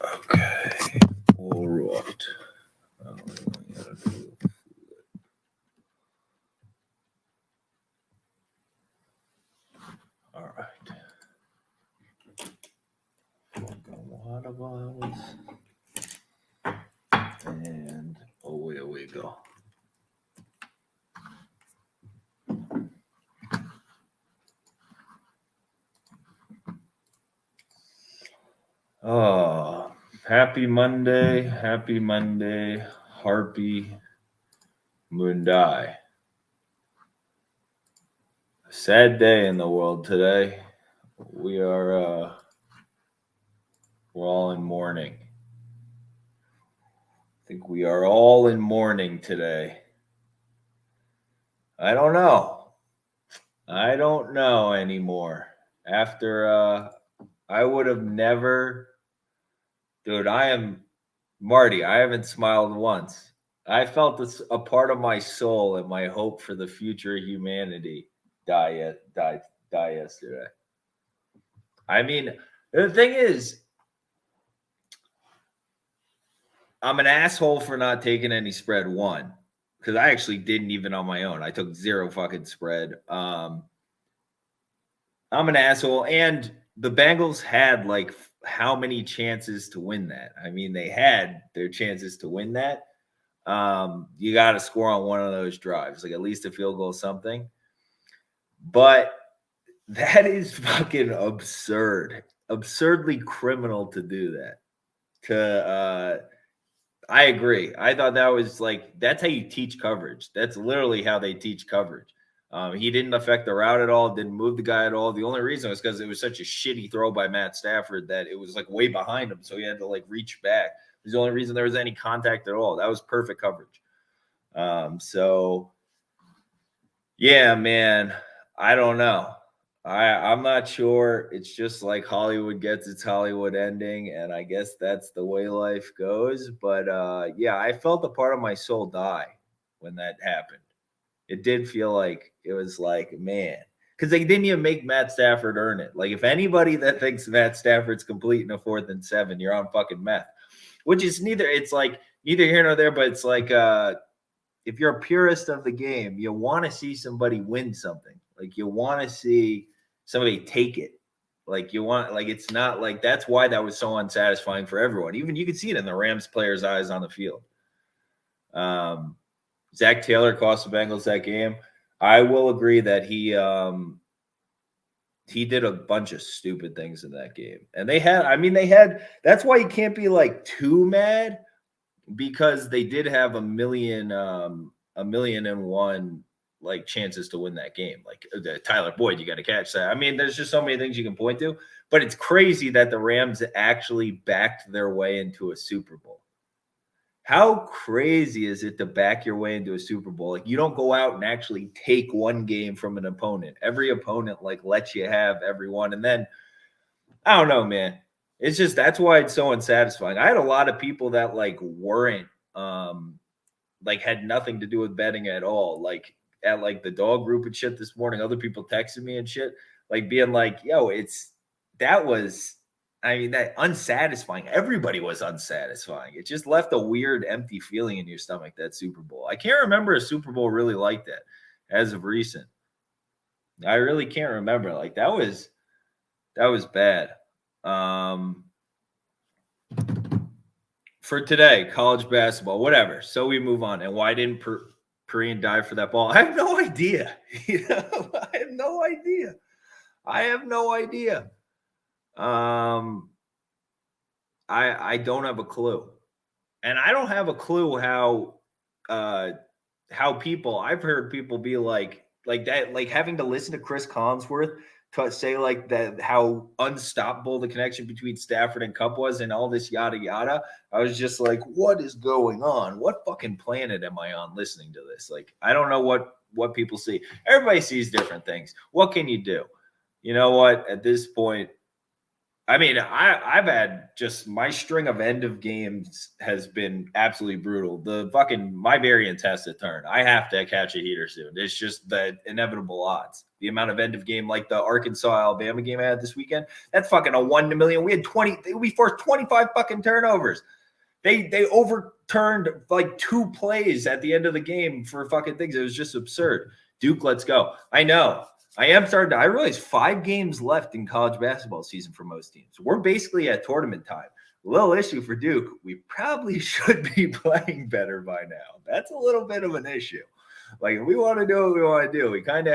Okay. All right. All right. Water bottles. And away we go. Oh, happy Monday. Happy Monday. Harpy Mundai. Sad day in the world today. We're all in mourning. I think we are all in mourning today. I don't know. I don't know anymore. After I would have never, dude, I am Marty. I haven't smiled once. I felt this a part of my soul and my hope for the future of humanity die yesterday. I mean, the thing is, I'm an asshole for not taking any spread one, because I actually didn't even on my own. I took zero fucking spread. I'm an asshole, and the Bengals had like how many chances to win that? I mean, they had their chances to win that. You got to score on one of those drives, like at least a field goal, something. But that is fucking absurd, absurdly criminal to do that. I agree. I thought that was like, that's how you teach coverage. That's literally how they teach coverage. He didn't affect the route at all, didn't move the guy at all. The only reason was because it was such a shitty throw by Matt Stafford that it was like way behind him. So he had to like reach back. It was the only reason there was any contact at all. That was perfect coverage. So yeah, man, I don't know. I'm not sure. It's just like Hollywood gets its Hollywood ending, and I guess that's the way life goes. But yeah, I felt a part of my soul die when that happened. It did feel like it was like, man, because they didn't even make Matt Stafford earn it. Like, if anybody that thinks Matt Stafford's complete in a 4th and 7, you're on fucking meth. Which is neither. It's like neither here nor there, but it's like if you're a purist of the game, you want to see somebody win something. Like, you want to see somebody take it. Like, you want, like, it's not like, that's why that was so unsatisfying for everyone. Even you could see it in the Rams players' eyes on the field. Zach Taylor cost the Bengals that game. I will agree that he did a bunch of stupid things in that game. And that's why you can't be like too mad, because they did have a million and one like chances to win that game. Like Tyler Boyd, you got to catch that. I mean, there's just so many things you can point to, but it's crazy that the Rams actually backed their way into a Super Bowl. How crazy is it to back your way into a Super Bowl? Like, you don't go out and actually take one game from an opponent. Every opponent like lets you have everyone. And then I don't know, man. It's just, that's why it's so unsatisfying. I had a lot of people that like weren't like had nothing to do with betting at all. Like at like the dog group and shit this morning, other people texted me and shit, like being like, yo, that unsatisfying. Everybody was unsatisfying. It just left a weird empty feeling in your stomach, that Super Bowl. I can't remember a Super Bowl really like that as of recent. I really can't remember. Like that was bad. For today, college basketball, whatever. So we move on. And why didn't Perrine die for that ball? I have no idea. I have no idea. I don't have a clue. And I don't have a clue how people, I've heard people be like that, like having to listen to Chris Collinsworth to say like that, how unstoppable the connection between Stafford and Cup was and all this yada yada. I was just like, what is going on? What fucking planet am I on listening to this? Like, I don't know what people see. Everybody sees different things. What can you do? You know what? At this point, I mean, I've had just my string of end of games has been absolutely brutal. My variance has to turn. I have to catch a heater soon. It's just the inevitable odds. the amount of end of game, like the Arkansas-Alabama game I had this weekend. That's fucking a 1 in a million. We forced 25 fucking turnovers. They overturned like 2 plays at the end of the game for fucking things. It was just absurd. Duke, let's go. I know. I realize 5 games left in college basketball season for most teams. We're basically at tournament time. Little issue for Duke. We probably should be playing better by now. That's a little bit of an issue. Like, if we want to do what we want to do, we kind of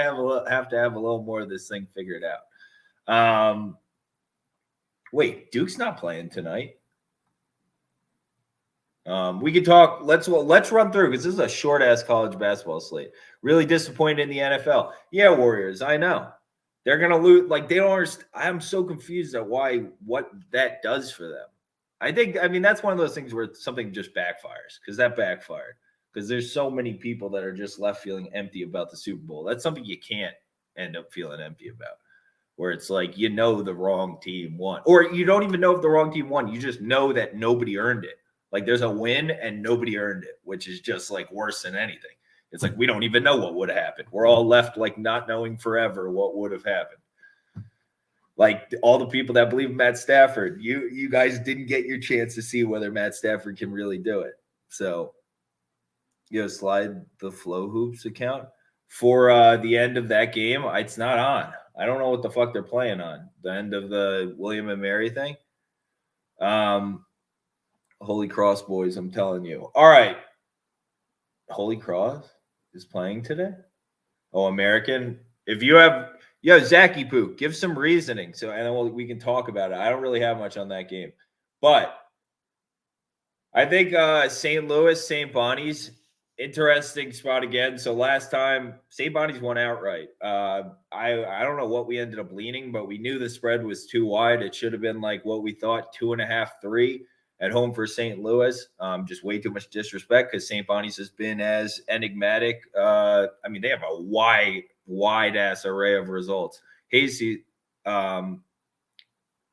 have to have a little more of this thing figured out. Wait, Duke's not playing tonight. We could talk. Let's run through, because this is a short ass college basketball slate. Really disappointed in the NFL. Yeah, Warriors. I know they're gonna lose. Like, they don't understand. I'm so confused at what that does for them. I mean, that's one of those things where something just backfires, because that backfired. Because there's so many people that are just left feeling empty about the Super Bowl. That's something you can't end up feeling empty about. Where it's like, the wrong team won, or you don't even know if the wrong team won. You just know that nobody earned it. Like, there's a win and nobody earned it, which is just like worse than anything. It's like, we don't even know what would have happened. We're all left like not knowing forever what would have happened. Like, all the people that believe in Matt Stafford, you guys didn't get your chance to see whether Matt Stafford can really do it. So, slide the Flow Hoops account for the end of that game. It's not on. I don't know what the fuck they're playing on. The end of the William and Mary thing. Holy Cross boys, I'm telling you. All right. Holy Cross is playing today? Oh, American. If you have, Zachy Pook, give some reasoning. So, and then we can talk about it. I don't really have much on that game. But I think St. Louis, St. Bonnie's, interesting spot again. So last time, St. Bonnie's won outright. I don't know what we ended up leaning, but we knew the spread was too wide. It should have been like what we thought, 2.5, 3 at home for St. Louis. Just way too much disrespect, because St. Bonnie's has been as enigmatic. I mean, they have a wide ass array of results. Hazy.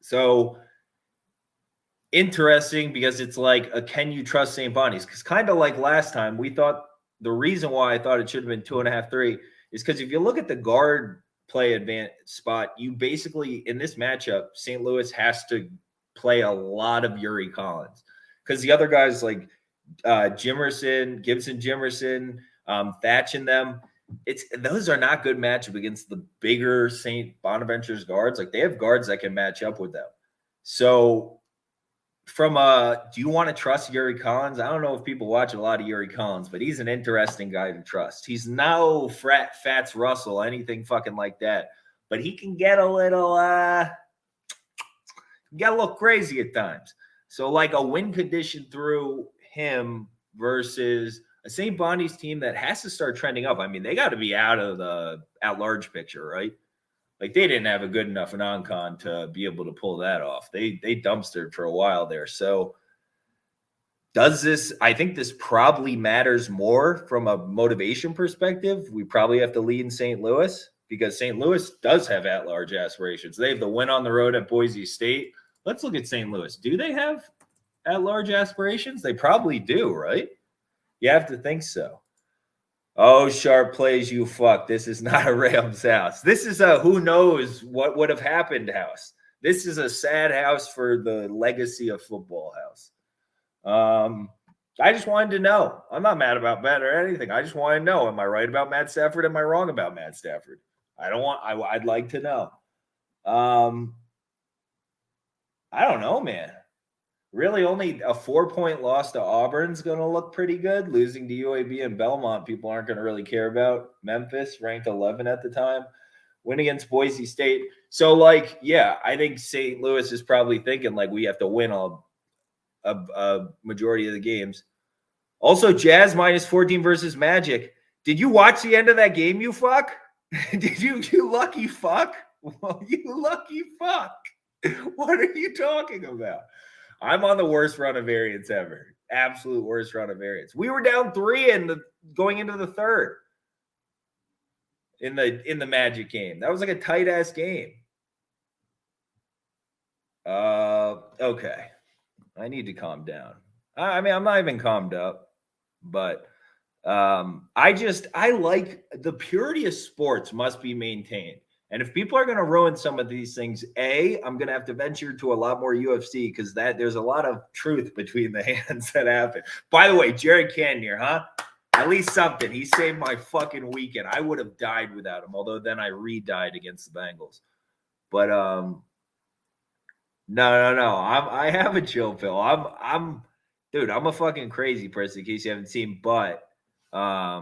So interesting, because it's like can you trust St. Bonnie's? Because kind of like last time, we thought the reason why I thought it should have been 2.5, 3 is because if you look at the guard play advantage spot, you basically, in this matchup, St. Louis has to play a lot of Yuri Collins, because the other guys like Gibson, Thatch and them, those are not good matchup against the bigger St. Bonaventure's guards. Like, they have guards that can match up with them. So do you want to trust Yuri Collins? I don't know if people watch a lot of Yuri Collins, but he's an interesting guy to trust. He's no Fats Russell, anything fucking like that, but he can get a little crazy at times. So, like, a win condition through him versus a St. Bonnie's team that has to start trending up. I mean, they got to be out of the at-large picture, right? Like, they didn't have a good enough non-con to be able to pull that off. They dumpstered for a while there. So I think this probably matters more from a motivation perspective. We probably have to lead in St. Louis, because St. Louis does have at-large aspirations. They have the win on the road at Boise State. Let's look at St. Louis. Do they have at-large aspirations? They probably do, right? You have to think so. Oh, sharp plays, you fuck. This is not a Rams house. This is a who knows what would have happened house. This is a sad house for the legacy of football house. I just wanted to know. I'm not mad about Matt or anything. I just want to know. Am I right about Matt Stafford? Am I wrong about Matt Stafford? I'd like to know. I don't know, man. Really, only a 4-point loss to Auburn's going to look pretty good. Losing to UAB and Belmont, people aren't going to really care about. Memphis, ranked 11 at the time. Win against Boise State. So, like, yeah, I think St. Louis is probably thinking, like, we have to win a majority of the games. Also, Jazz minus 14 versus Magic. Did you watch the end of that game, you fuck? Did you lucky fuck? Well, you lucky fuck. What are you talking about? I'm on the worst run of variance ever. Absolute worst run of variance. We were down 3 going into the third in the Magic game. That was like a tight ass game. Okay. I need to calm down. I mean, I'm not even calmed up, but I like the purity of sports must be maintained. And if people are going to ruin some of these things, I'm going to have to venture to a lot more UFC because there's a lot of truth between the hands that happen. By the way, Jared Cannonier, huh? At least something. He saved my fucking weekend. I would have died without him, although then I re-died against the Bengals. But no. I have a chill pill. Dude, I'm a fucking crazy person in case you haven't seen, but my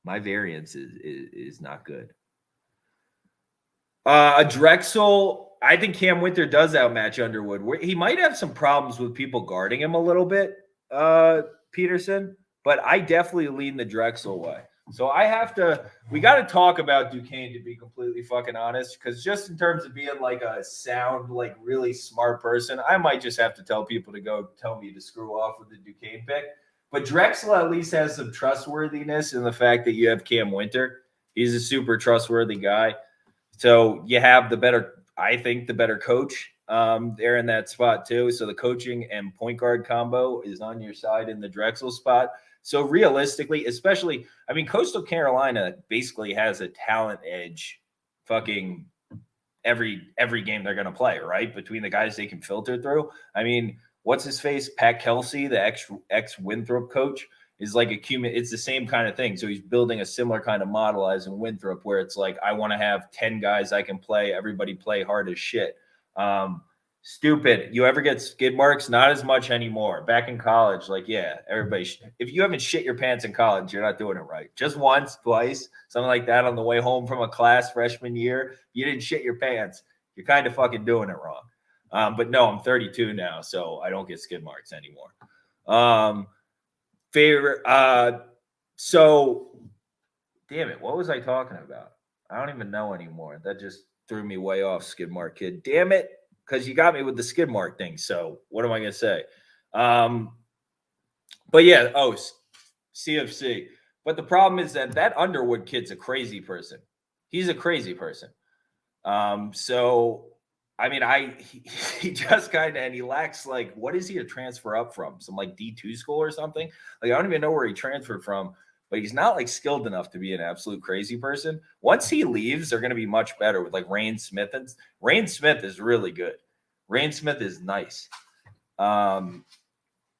variance is not good. A Drexel, I think Cam Winter does outmatch Underwood. He might have some problems with people guarding him a little bit, Peterson, but I definitely lean the Drexel way. So we got to talk about Duquesne, to be completely fucking honest, because just in terms of being like a sound, like really smart person, I might just have to tell people to go tell me to screw off with the Duquesne pick. But Drexel at least has some trustworthiness in the fact that you have Cam Winter. He's a super trustworthy guy. So you have the better coach there in that spot too. So the coaching and point guard combo is on your side in the Drexel spot. So realistically, especially, I mean, Coastal Carolina basically has a talent edge fucking every game they're going to play, right? Between the guys they can filter through. I mean, what's his face? Pat Kelsey, the ex Winthrop coach, is like it's the same kind of thing. So he's building a similar kind of model as in Winthrop, where it's like, I want to have 10 guys I can play. Everybody play hard as shit. Stupid. You ever get skid marks? Not as much anymore. Back in college, like, yeah, everybody. If you haven't shit your pants in college, you're not doing it right. Just once, twice, something like that on the way home from a class freshman year, you didn't shit your pants. You're kind of fucking doing it wrong. But no, I'm 32 now, so I don't get skid marks anymore. Favorite. So, damn it. What was I talking about? I don't even know anymore. That just threw me way off, skid mark kid. Damn it. Because you got me with the skid mark thing. So what am I going to say? But yeah, CFC. But the problem is that Underwood kid's a crazy person. He's a crazy person. So, I mean, he just kind of, and he lacks, like, what is he to transfer up from? Some like D2 school or something? Like, I don't even know where he transferred from, but he's not like skilled enough to be an absolute crazy person. Once he leaves, they're going to be much better with like Rain Smith. And Rain Smith is really good. Rain Smith is nice.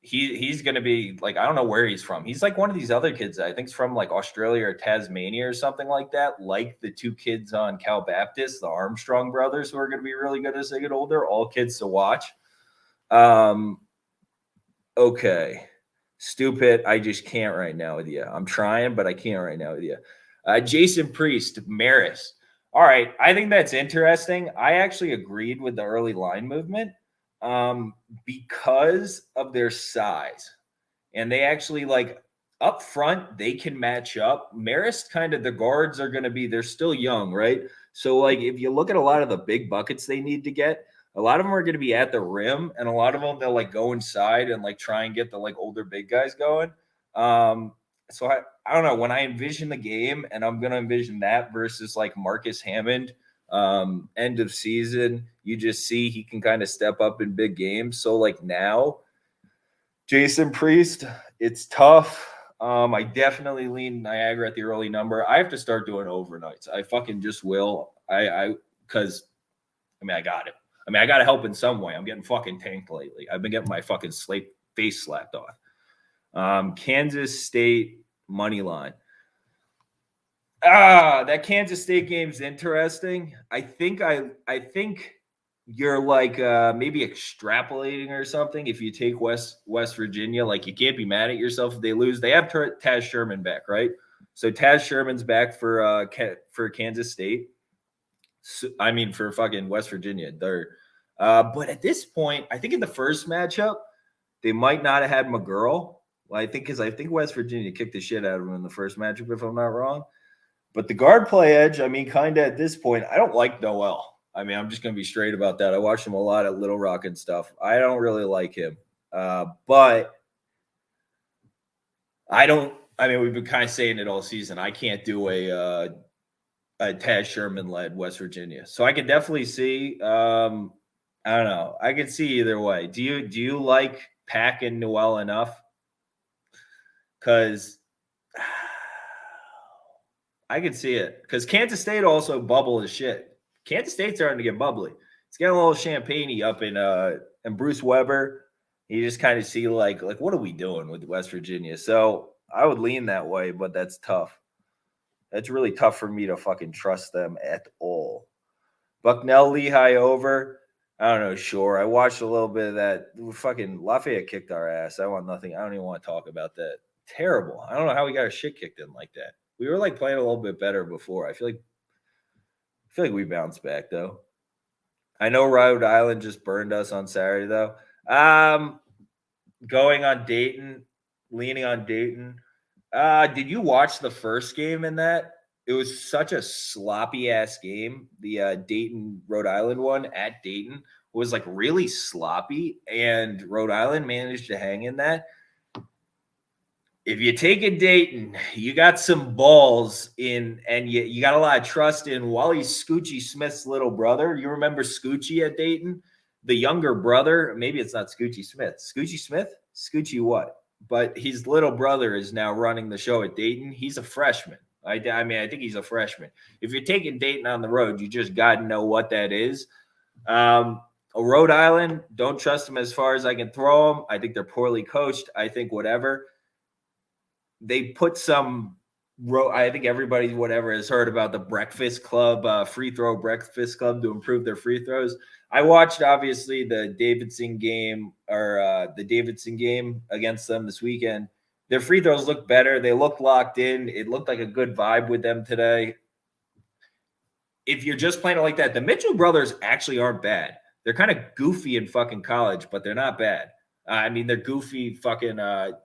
He's going to be like, I don't know where he's from. He's like one of these other kids that I think is from like Australia or Tasmania or something like that. Like the two kids on Cal Baptist, the Armstrong brothers, who are going to be really good as they get older. All kids to watch. Okay. Stupid. I just can't right now with you. I'm trying, but I can't right now with you. Jason Priest, Maris. All right. I think that's interesting. I actually agreed with the early line movement because of their size. And they actually, like, up front, they can match up. Marist, kind of, the guards are going to be, they're still young, right? So, like, if you look at a lot of the big buckets they need to get, a lot of them are going to be at the rim, and a lot of them, they'll, like, go inside and, like, try and get the, like, older big guys going. So I don't know, when I envision the game, and I'm going to envision that versus, like, Marcus Hammond, end of season, you just see he can kind of step up in big games. So, like, now, Jason Priest, it's tough. I definitely lean Niagara at the early number. I have to start doing overnights. I fucking just will. Because I got it. I got to help in some way. I'm getting fucking tanked lately. I've been getting my fucking face slapped off. Kansas State money line. That Kansas State game's interesting. I think you're like maybe extrapolating or something. If you take West Virginia, like, you can't be mad at yourself if they lose. They have Taz Sherman back, right? So Taz Sherman's back for Kansas State. So, I mean, for fucking West Virginia, they're. But at this point, I think in the first matchup, they might not have had McGurl. Well, I think West Virginia kicked the shit out of him in the first matchup, if I'm not wrong. But the guard play edge, I mean, kind of at this point, I don't like Noel. I mean, I'm just going to be straight about that. I watched him a lot at Little Rock and stuff. I don't really like him. But we've been kind of saying it all season. I can't do a Taz Sherman-led West Virginia. So I can definitely see, I don't know. I can see either way. Do you like Pack and Noel enough? because I can see it. Because Kansas State also bubble as shit. Kansas State's starting to get bubbly. It's getting a little champagne-y up in and Bruce Weber. You just kind of see like what are we doing with West Virginia? So I would lean that way, but that's tough. That's really tough for me to fucking trust them at all. Bucknell Lehigh over. I don't know. Sure, I watched a little bit of that. Fucking Lafayette kicked our ass. I want nothing. I don't even want to talk about that. Terrible. I don't know how we got our shit kicked in like that. We were like playing a little bit better before. I feel like we bounced back though. I know Rhode Island just burned us on Saturday though. Going on Dayton, leaning on Dayton. Did you watch the first game in that? It was such a sloppy ass game. The Dayton Rhode Island one at Dayton was like really sloppy, and Rhode Island managed to hang in that. If you take a Dayton, you got some balls in, and you got a lot of trust in Wally Scoochie Smith's little brother. You remember Scoochie at Dayton? The younger brother, maybe it's not Scoochie Smith. Scoochie Smith? Scoochie what? But his little brother is now running the show at Dayton. He's a freshman. I mean, I think he's a freshman. If you're taking Dayton on the road, you just got to know what that is. Rhode Island, don't trust them as far as I can throw them. I think they're poorly coached. I think whatever. They put some I think everybody whatever has heard about the Breakfast Club, free throw Breakfast Club to improve their free throws. I watched obviously the Davidson game against them this weekend. Their free throws looked better. They looked locked in. It looked like a good vibe with them today. If you're just playing it like that, the Mitchell brothers actually aren't bad. They're kind of goofy in fucking college, but they're not bad. I mean, they're goofy, fucking,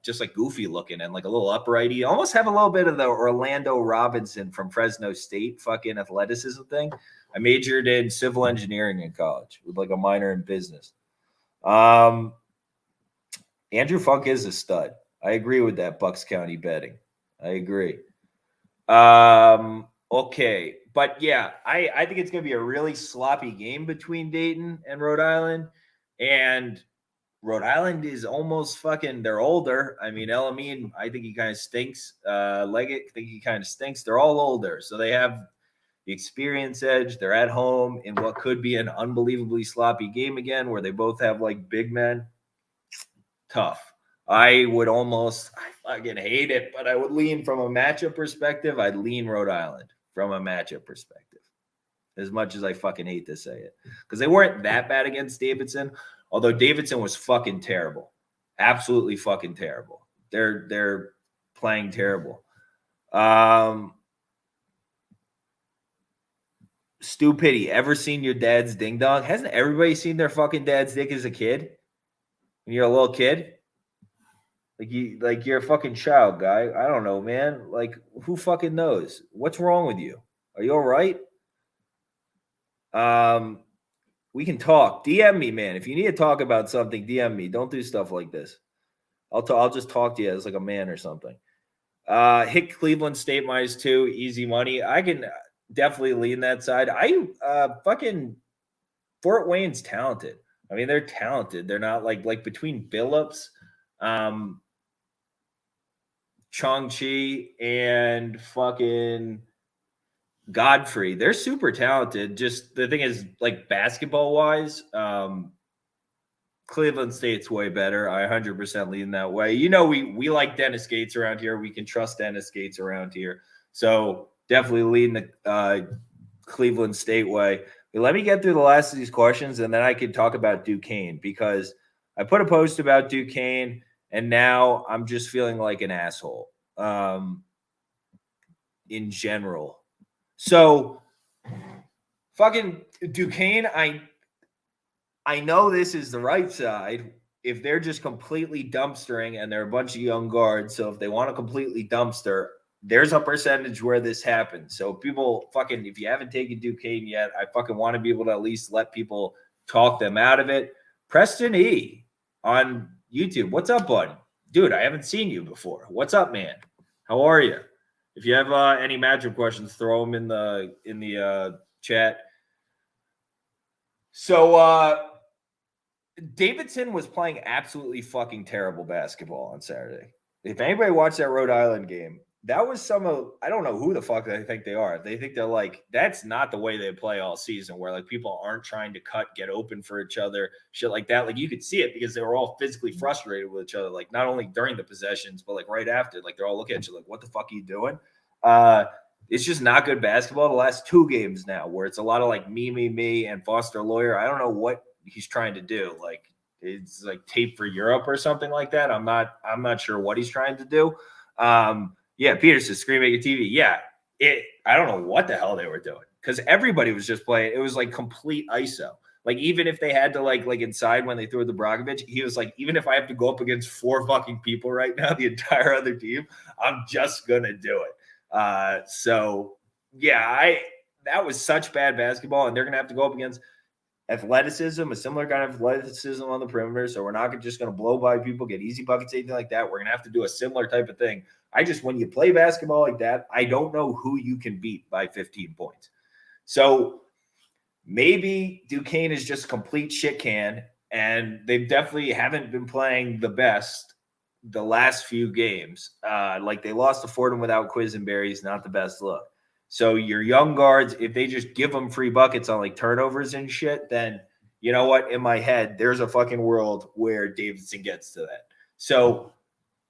just like goofy looking and like a little uprighty. Almost have a little bit of the Orlando Robinson from Fresno State fucking athleticism thing. I majored in civil engineering in college with like a minor in business. Andrew Funk is a stud. I agree with that Bucks County betting. I agree. Okay. But yeah, I think it's going to be a really sloppy game between Dayton and Rhode Island. And Rhode Island is almost fucking, they're older. I mean, Elamine, I think he kind of stinks. Leggett, I think he kind of stinks. They're all older. So they have the experience edge. They're at home in what could be an unbelievably sloppy game again, where they both have like big men. Tough. I fucking hate it, but I would lean from a matchup perspective. I'd lean Rhode Island from a matchup perspective, as much as I fucking hate to say it, because they weren't that bad against Davidson. Although Davidson was fucking terrible, absolutely fucking terrible. They're playing terrible. Stu Pity, ever seen your dad's ding dong? Hasn't everybody seen their fucking dad's dick as a kid? When you're a little kid, you're a fucking child, guy. I don't know, man. Like, who fucking knows? What's wrong with you? Are you all right? We can talk. DM me, man. If you need to talk about something, DM me. Don't do stuff like this. I'll just talk to you as like a man or something. Hit Cleveland State -2, easy money. I can definitely lean that side. Fucking Fort Wayne's talented. I mean, they're talented. They're not like between Billups, Chong-Chi, and fucking Godfrey, they're super talented. Just the thing is, like basketball wise, Cleveland State's way better. I 100% lean that way. You know, we like Dennis Gates around here. We can trust Dennis Gates around here. So definitely lean the Cleveland State way. But let me get through the last of these questions, and then I can talk about Duquesne, because I put a post about Duquesne, and now I'm just feeling like an asshole in general. So fucking Duquesne, I know this is the right side. If they're just completely dumpstering and they're a bunch of young guards, so if they want to completely dumpster, there's a percentage where this happens. So people fucking, if you haven't taken Duquesne yet, I fucking want to be able to at least let people talk them out of it. Preston E on YouTube. What's up, bud? Dude, I haven't seen you before. What's up, man? How are you? If you have any matchup questions, throw them in the chat. So Davidson was playing absolutely fucking terrible basketball on Saturday. If anybody watched that Rhode Island game, that was some of, I don't know who the fuck they think they are. They think they're like, that's not the way they play all season, where like people aren't trying to get open for each other, shit like that. Like you could see it because they were all physically frustrated with each other, like not only during the possessions, but like right after. Like they're all looking at you like, what the fuck are you doing? It's just not good basketball the last 2 games now, where it's a lot of like me, and Foster Lawyer. I don't know what he's trying to do. Like it's like tape for Europe or something like that. I'm not sure what he's trying to do. Yeah, Peterson screaming at TV. Yeah, I don't know what the hell they were doing because everybody was just playing. It was like complete ISO. Like even if they had to like inside when they threw the Bragovic, he was like, even if I have to go up against 4 fucking people right now, the entire other team, I'm just gonna do it. So yeah, that was such bad basketball, and they're gonna have to go up against athleticism, a similar kind of athleticism on the perimeter. So we're not just going to blow by people, get easy buckets, anything like that. We're going to have to do a similar type of thing. When you play basketball like that, I don't know who you can beat by 15 points. So maybe Duquesne is just a complete shit can, and they definitely haven't been playing the best the last few games. Like they lost to Fordham without Quisenberry is not the best look. So your young guards, if they just give them free buckets on like turnovers and shit, then you know what? In my head, there's a fucking world where Davidson gets to that. So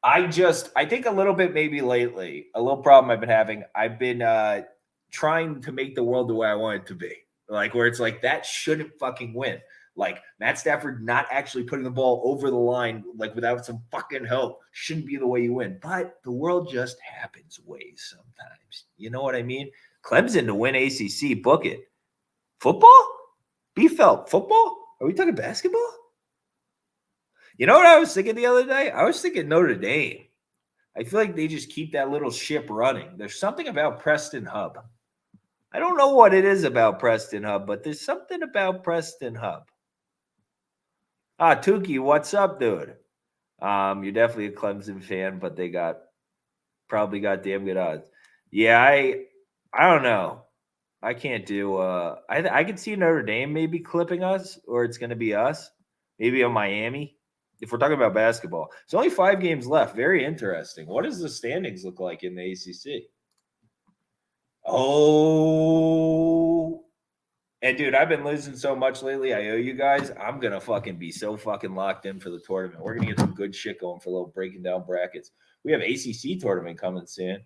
I think a little bit maybe lately, a little problem I've been having. I've been trying to make the world the way I want it to be. Like where it's like that shouldn't fucking win. Like Matt Stafford not actually putting the ball over the line, like without some fucking help, shouldn't be the way you win. But the world just happens ways sometimes. You know what I mean? Clemson to win ACC, book it. Football? B-Felt, football? Are we talking basketball? You know what I was thinking the other day? I was thinking Notre Dame. I feel like they just keep that little ship running. There's something about Preston Hub. I don't know what it is about Preston Hub, but there's something about Preston Hub. Tukey, what's up, dude? You're definitely a Clemson fan, but they probably got damn good odds. Yeah, I don't know. I can't do. I could see Notre Dame maybe clipping us, or it's going to be us. Maybe on Miami. If we're talking about basketball, there's only 5 games left. Very interesting. What does the standings look like in the ACC? Oh. And dude, I've been losing so much lately. I owe you guys. I'm gonna fucking be so fucking locked in for the tournament. We're gonna get some good shit going for a little breaking down brackets. We have ACC tournament coming soon.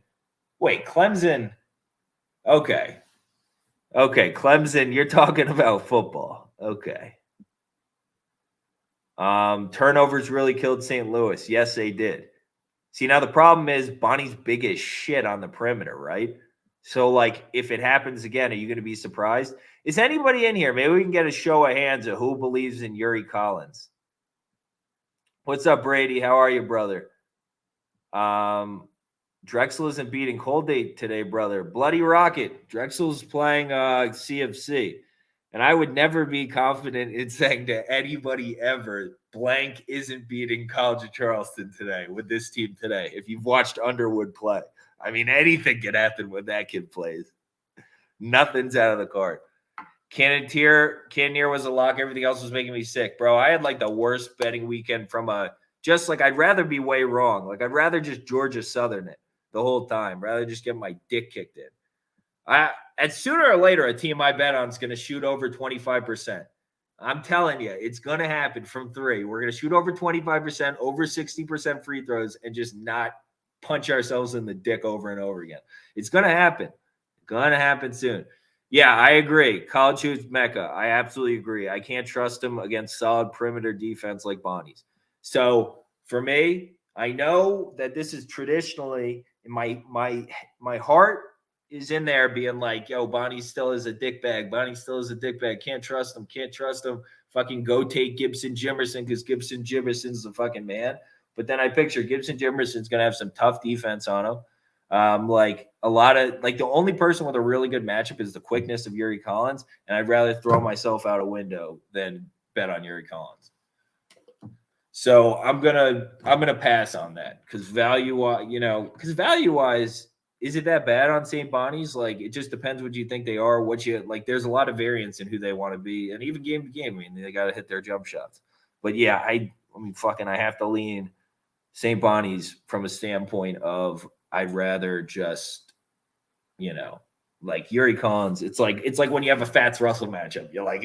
Wait, Clemson. Okay, Clemson. You're talking about football. Okay. Turnovers really killed St. Louis. Yes, they did. See, now the problem is Bonnie's big as shit on the perimeter, right? So, like, if it happens again, are you going to be surprised? Is anybody in here? Maybe we can get a show of hands of who believes in Yuri Collins. What's up, Brady? How are you, brother? Drexel isn't beating Colgate today, brother. Bloody Rocket. Drexel's playing CFC. And I would never be confident in saying to anybody ever, blank isn't beating College of Charleston today with this team today. If you've watched Underwood play, I mean, anything can happen when that kid plays. Nothing's out of the card. Cannoneer was a lock. Everything else was making me sick, bro. I had like the worst betting weekend from I'd rather be way wrong. Like I'd rather just Georgia Southern it the whole time, rather just get my dick kicked in. And sooner or later, a team I bet on is going to shoot over 25%. I'm telling you, it's going to happen from 3. We're going to shoot over 25%, over 60% free throws, and just not punch ourselves in the dick over and over again. It's going to happen. Going to happen soon. Yeah, I agree. College hoops Mecca. I absolutely agree. I can't trust him against solid perimeter defense like Bonnie's. So for me, I know that this is traditionally in my heart is in there being like, yo, Bonnie still is a dickbag. Bonnie still is a dickbag. Can't trust him. Fucking go take Gibson Jimerson because Gibson Jimerson's the fucking man. But then I picture Gibson Jimerson's going to have some tough defense on him. Like a lot of like the only person with a really good matchup is the quickness of Yuri Collins. And I'd rather throw myself out a window than bet on Yuri Collins. So I'm gonna pass on that because value wise, is it that bad on St. Bonnie's? Like, it just depends what you think they are. There's a lot of variance in who they want to be, and even game to game. I mean, they got to hit their jump shots. But yeah, I have to lean St. Bonnie's from a standpoint of I'd rather just, like Yuri Collins. It's like when you have a Fats Russell matchup. You're like,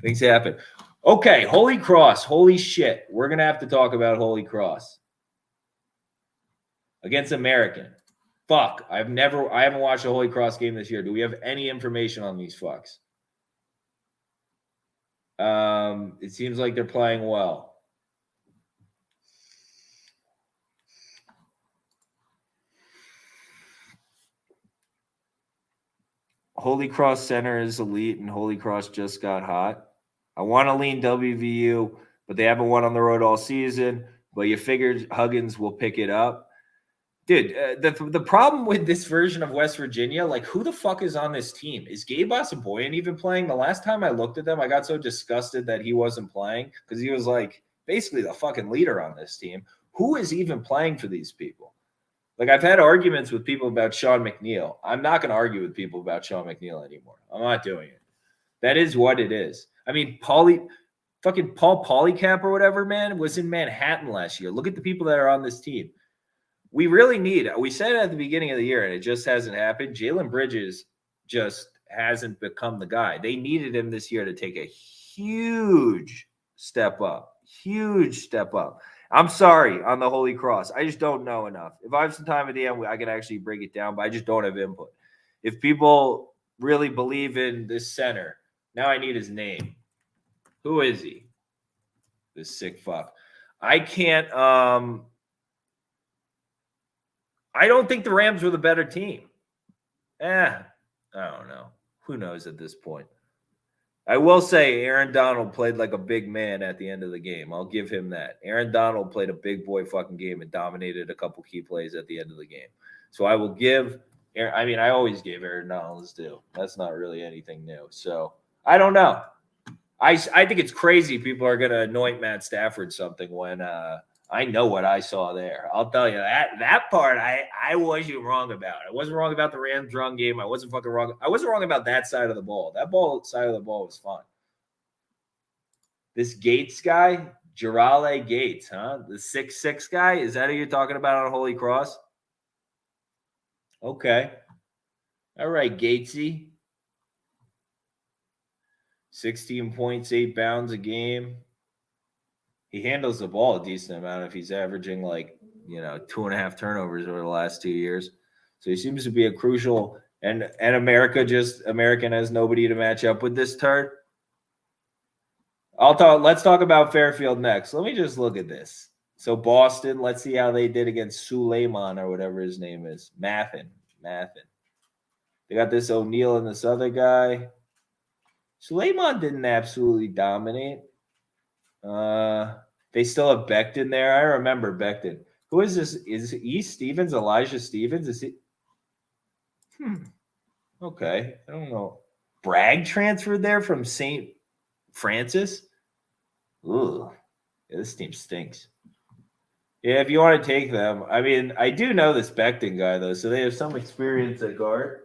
things happen. Okay, Holy Cross. Holy shit. We're gonna have to talk about Holy Cross against American. Fuck. I haven't watched a Holy Cross game this year. Do we have any information on these fucks? It seems like they're playing well. Holy Cross center is elite, and Holy Cross just got hot. I want to lean WVU, but they haven't won on the road all season. But you figured Huggins will pick it up. Dude, the problem with this version of West Virginia, like, who the fuck is on this team? Is Gabe Osaboyan even playing? The last time I looked at them, I got so disgusted that he wasn't playing because he was, like, basically the fucking leader on this team. Who is even playing for these people? Like, I've had arguments with people about Sean McNeil. I'm not going to argue with people about Sean McNeil anymore. I'm not doing it. That is what it is. I mean, Paul Polycap or whatever, man, was in Manhattan last year. Look at the people that are on this team. We said it at the beginning of the year, and it just hasn't happened. Jalen Bridges just hasn't become the guy. They needed him this year to take a huge step up. I'm sorry on the Holy Cross. I just don't know enough. If I have some time at the end, I can actually break it down, but I just don't have input. If people really believe in this center, now I need his name. Who is he? This sick fuck. I can't. I don't think the Rams were the better team. I don't know. Who knows at this point? I will say Aaron Donald played like a big man at the end of the game. I'll give him that. Aaron Donald played a big boy fucking game and dominated a couple key plays at the end of the game. So I will give – I mean, I always gave Aaron Donald his due. That's not really anything new. So I don't know. I think it's crazy people are going to anoint Matt Stafford something when I know what I saw there. I'll tell you that part I wasn't wrong about. I wasn't wrong about the Rams run game. I wasn't fucking wrong. I wasn't wrong about that side of the ball. That side of the ball was fun. This Gates guy, Jarale Gates, huh? The 6'6" guy? Is that who you're talking about on Holy Cross? Okay. All right, Gatesy. 16 points, 8 bounds a game. He handles the ball a decent amount if he's averaging 2.5 turnovers over the last 2 years. So he seems to be a crucial and American has nobody to match up with this turd. Let's talk about Fairfield next. Let me just look at this. So Boston, let's see how they did against Suleiman or whatever his name is. Mathin. They got this O'Neal and this other guy. Suleiman didn't absolutely dominate. They still have Becton there. I remember Becton. Who is this? Is E. Stevens, Elijah Stevens? Is he? Okay. I don't know. Bragg transferred there from St. Francis? Ooh. Yeah, this team stinks. Yeah, if you want to take them. I mean, I do know this Becton guy, though, so they have some experience at guard.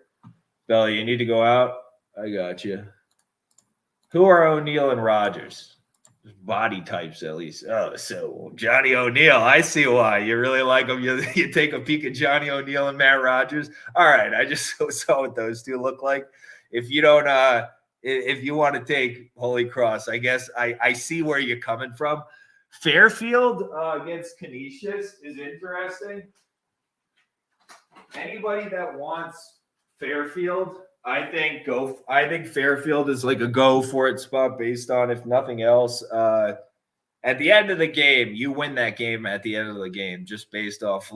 Belly, you need to go out? I got you. Who are O'Neal and Rogers? Body types, at least. Oh, so Johnny O'Neal. I see why. You really like him. You take a peek at Johnny O'Neal and Matt Rogers. All right. I just saw what those two look like. If you don't, if you want to take Holy Cross, I guess I see where you're coming from. Fairfield against Canisius is interesting. Anybody that wants Fairfield, I think Fairfield is like a go for it spot based on, if nothing else, at the end of the game, you win that game at the end of the game, just based off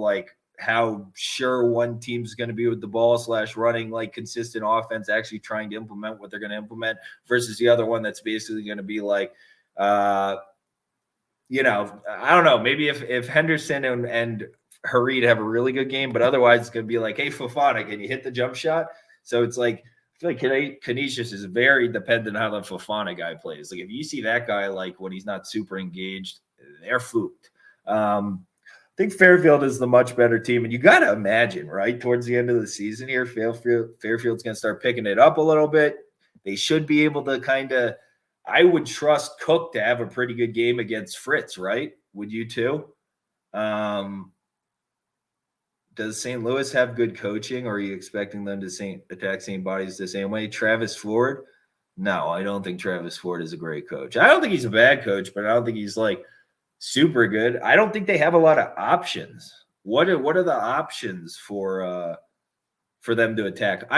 how sure one team's going to be with the ball / running consistent offense, actually trying to implement what they're going to implement versus the other one that's basically going to be I don't know, maybe if Henderson and Harid have a really good game, but otherwise it's going to be hey, Fofana, can you hit the jump shot? So it's I feel like Canisius is very dependent on how the Fofana guy plays. If you see that guy when he's not super engaged, they're fooped. I think Fairfield is the much better team, and you got to imagine, right, towards the end of the season here, Fairfield's going to start picking it up a little bit. They should be able to kind of I would trust Cook to have a pretty good game against Fritz, right? Would you too? Does St. Louis have good coaching, or are you expecting them to attack St. Bonnie's the same way? Travis Ford? No, I don't think Travis Ford is a great coach. I don't think he's a bad coach, but I don't think he's like super good. I don't think they have a lot of options. What are the options for them to attack?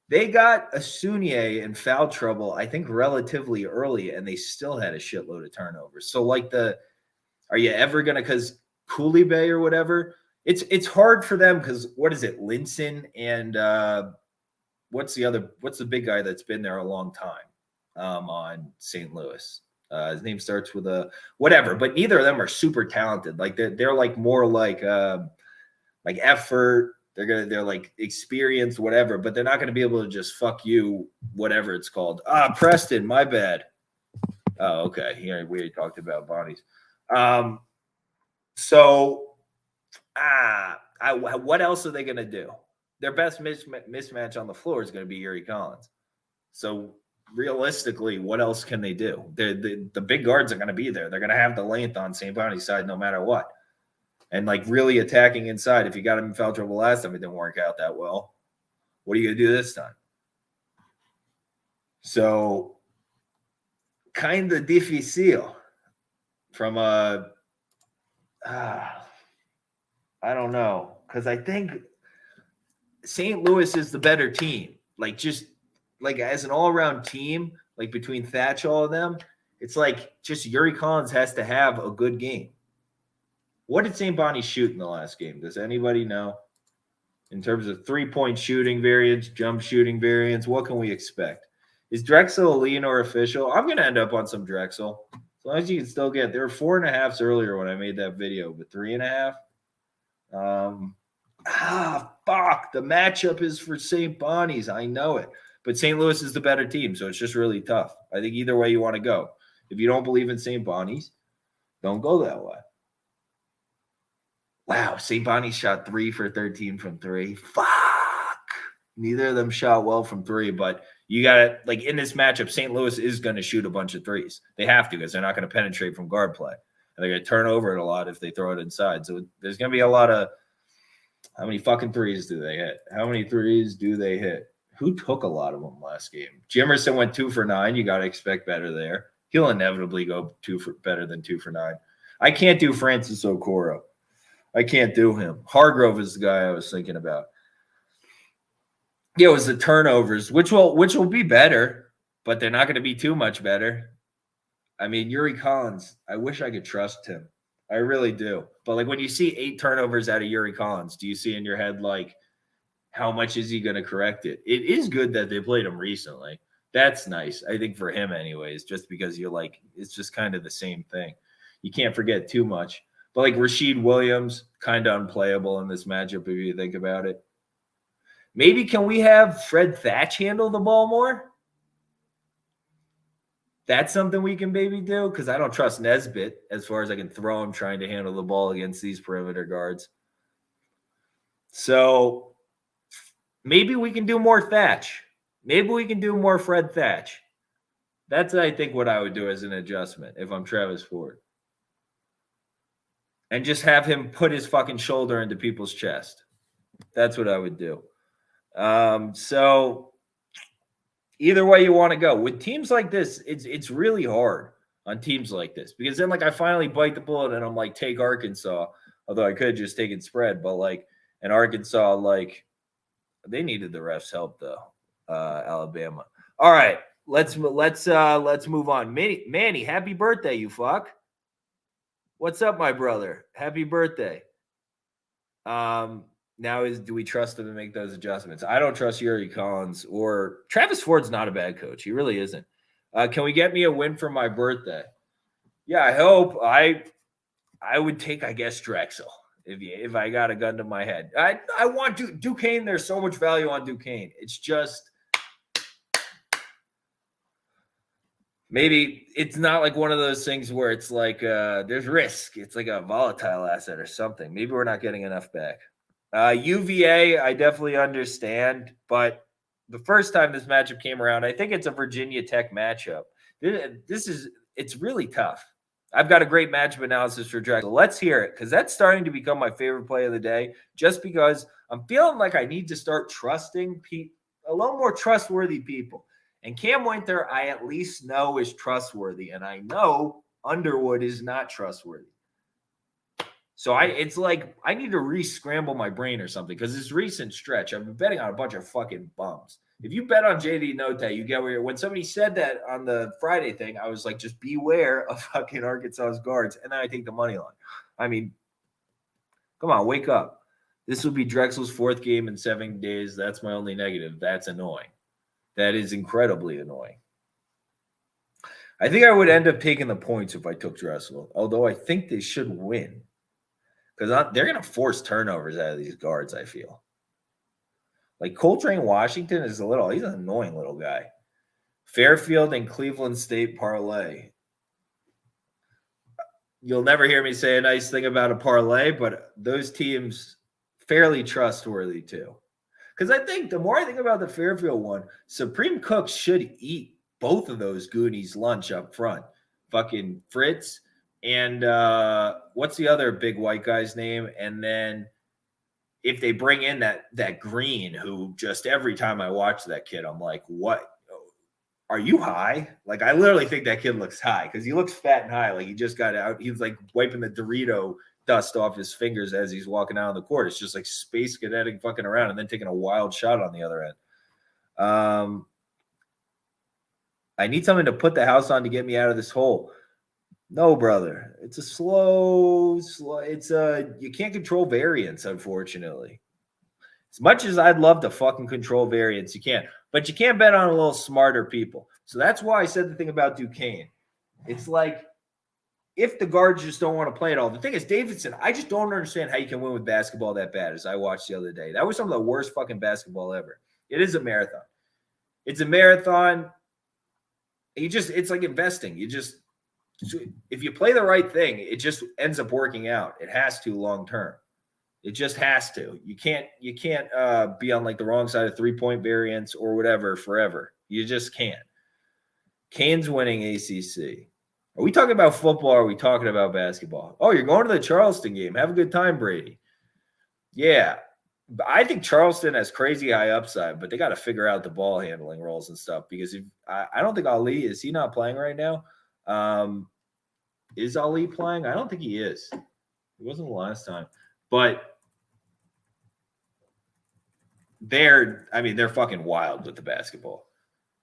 They got Asunier in foul trouble, I think, relatively early, and they still had a shitload of turnovers. So, like, are you ever gonna, because Coulibaly or whatever, it's hard for them because what is it, Linson and what's the big guy that's been there a long time on St. Louis? His name starts with a whatever, but neither of them are super talented. Like they're like more like effort. They're like experienced, whatever, but they're not gonna be able to just fuck you, whatever it's called. Preston, my bad. Oh, okay. Here we already talked about Bonnie's. What else are they gonna do? Their best mismatch on the floor is gonna be Yuri Collins. So realistically, what else can they do? The big guards are going to be there. They're going to have the length on St. Bonnie's side no matter what. And like really attacking inside. If you got him in foul trouble last time, it didn't work out that well. What are you going to do this time? So kind of difficile from I don't know. Because I think St. Louis is the better team. Like just like as an all-around team, like between Thatch, all of them, it's like just Yuri Collins has to have a good game. What did St. Bonnie shoot in the last game? Does anybody know? In terms of three-point shooting variance, jump shooting variance, what can we expect? Is Drexel a lean or official? I'm going to end up on some Drexel. As long as you can still get, there were 4.5s earlier when I made that video, but 3.5. Fuck. The matchup is for St. Bonnie's. I know it. But St. Louis is the better team, so it's just really tough. I think either way you want to go. If you don't believe in St. Bonnie's, don't go that way. Wow, St. Bonnie's shot 3 for 13 from 3. Fuck. Neither of them shot well from 3, but you got to, like, in this matchup, St. Louis is going to shoot a bunch of threes. They have to because they're not going to penetrate from guard play. And they're going to turn over it a lot if they throw it inside. So there's going to be a lot of, how many fucking threes do they hit? How many threes do they hit? Who took a lot of them last game? Jimerson went 2 for 9. You got to expect better there. He'll inevitably go better than 2 for 9. I can't do Francis Okoro. I can't do him. Hargrove is the guy I was thinking about. Yeah, it was the turnovers, which will be better, but they're not going to be too much better. I mean, Yuri Collins, I wish I could trust him. I really do. But like when you see 8 turnovers out of Yuri Collins, do you see in your head like, how much is he going to correct it? It is good that they played him recently. That's nice. I think for him anyways, just because you're like, it's just kind of the same thing. You can't forget too much. But like Rasheed Williams, kind of unplayable in this matchup if you think about it. Maybe can we have Fred Thatch handle the ball more? That's something we can maybe do because I don't trust Nesbitt as far as I can throw him trying to handle the ball against these perimeter guards. So maybe we can do more Thatch. Maybe we can do more Fred Thatch. That's, I think, what I would do as an adjustment if I'm Travis Ford. And just have him put his fucking shoulder into people's chest. That's what I would do. So either way you want to go. With teams like this, it's really hard on teams like this. Because then, like, I finally bite the bullet and I'm like, take Arkansas. Although I could have just taken spread. But, like, in Arkansas, like, they needed the refs' help, though. Alabama. All right. Let's move on. Manny, happy birthday, you fuck. What's up, my brother? Happy birthday. Now do we trust him to make those adjustments? I don't trust Yuri Collins or Travis Ford's not a bad coach. He really isn't. Can we get me a win for my birthday? Yeah, I hope. I would take, I guess, Drexel if I got a gun to my head. I want Duquesne. There's so much value on Duquesne. It's just maybe it's not like one of those things where it's like there's risk. It's like a volatile asset or something. Maybe we're not getting enough back. UVA, I definitely understand, but the first time this matchup came around, I think it's a Virginia Tech matchup. It's really tough. I've got a great matchup analysis for Drexel. Let's hear it, because that's starting to become my favorite play of the day, just because I'm feeling like I need to start trusting a little more trustworthy people. And Cam Winter, I at least know is trustworthy, and I know Underwood is not trustworthy. So it's like I need to re-scramble my brain or something, because this recent stretch, I've been betting on a bunch of fucking bums. If you bet on JD Notae, you get where when somebody said that on the Friday thing, I was like, just beware of fucking Arkansas's guards. And then I take the money line. I mean, come on, wake up. This will be Drexel's 4th game in 7 days. That's my only negative. That's annoying. That is incredibly annoying. I think I would end up taking the points if I took Drexel, although I think they should win, because they're going to force turnovers out of these guards, I feel. Like Coltrane Washington he's an annoying little guy. Fairfield and Cleveland State parlay. You'll never hear me say a nice thing about a parlay, but those teams fairly trustworthy too. Because I think the more I think about the Fairfield one, Supreme Cook should eat both of those Goonies lunch up front. Fucking Fritz and what's the other big white guy's name? And then if they bring in that Green, who just every time I watch that kid, I'm like, what? Are you high? Like, I literally think that kid looks high, because he looks fat and high. Like, he just got out. He's like wiping the Dorito dust off his fingers as he's walking out on the court. It's just like space cadeting fucking around and then taking a wild shot on the other end. I need something to put the house on to get me out of this hole. No, brother. It's a slow. You can't control variance, unfortunately. As much as I'd love to fucking control variance, you can't. But you can't bet on a little smarter people. So that's why I said the thing about Duquesne. It's like, if the guards just don't want to play it all. The thing is, Davidson, I just don't understand how you can win with basketball that bad, as I watched the other day. That was some of the worst fucking basketball ever. It is a marathon. It's a marathon. It's like investing. If you play the right thing, it just ends up working out. It has to long term. It just has to. You can't be on like the wrong side of 3-point variance or whatever forever. You just can't. Canes winning ACC. Are we talking about football or are we talking about basketball? Oh, you're going to the Charleston game. Have a good time, Brady. Yeah. I think Charleston has crazy high upside, but they got to figure out the ball handling roles and stuff, because I don't think Ali, is he not playing right now? Is Ali playing? I don't think he is. It wasn't the last time. But they're fucking wild with the basketball.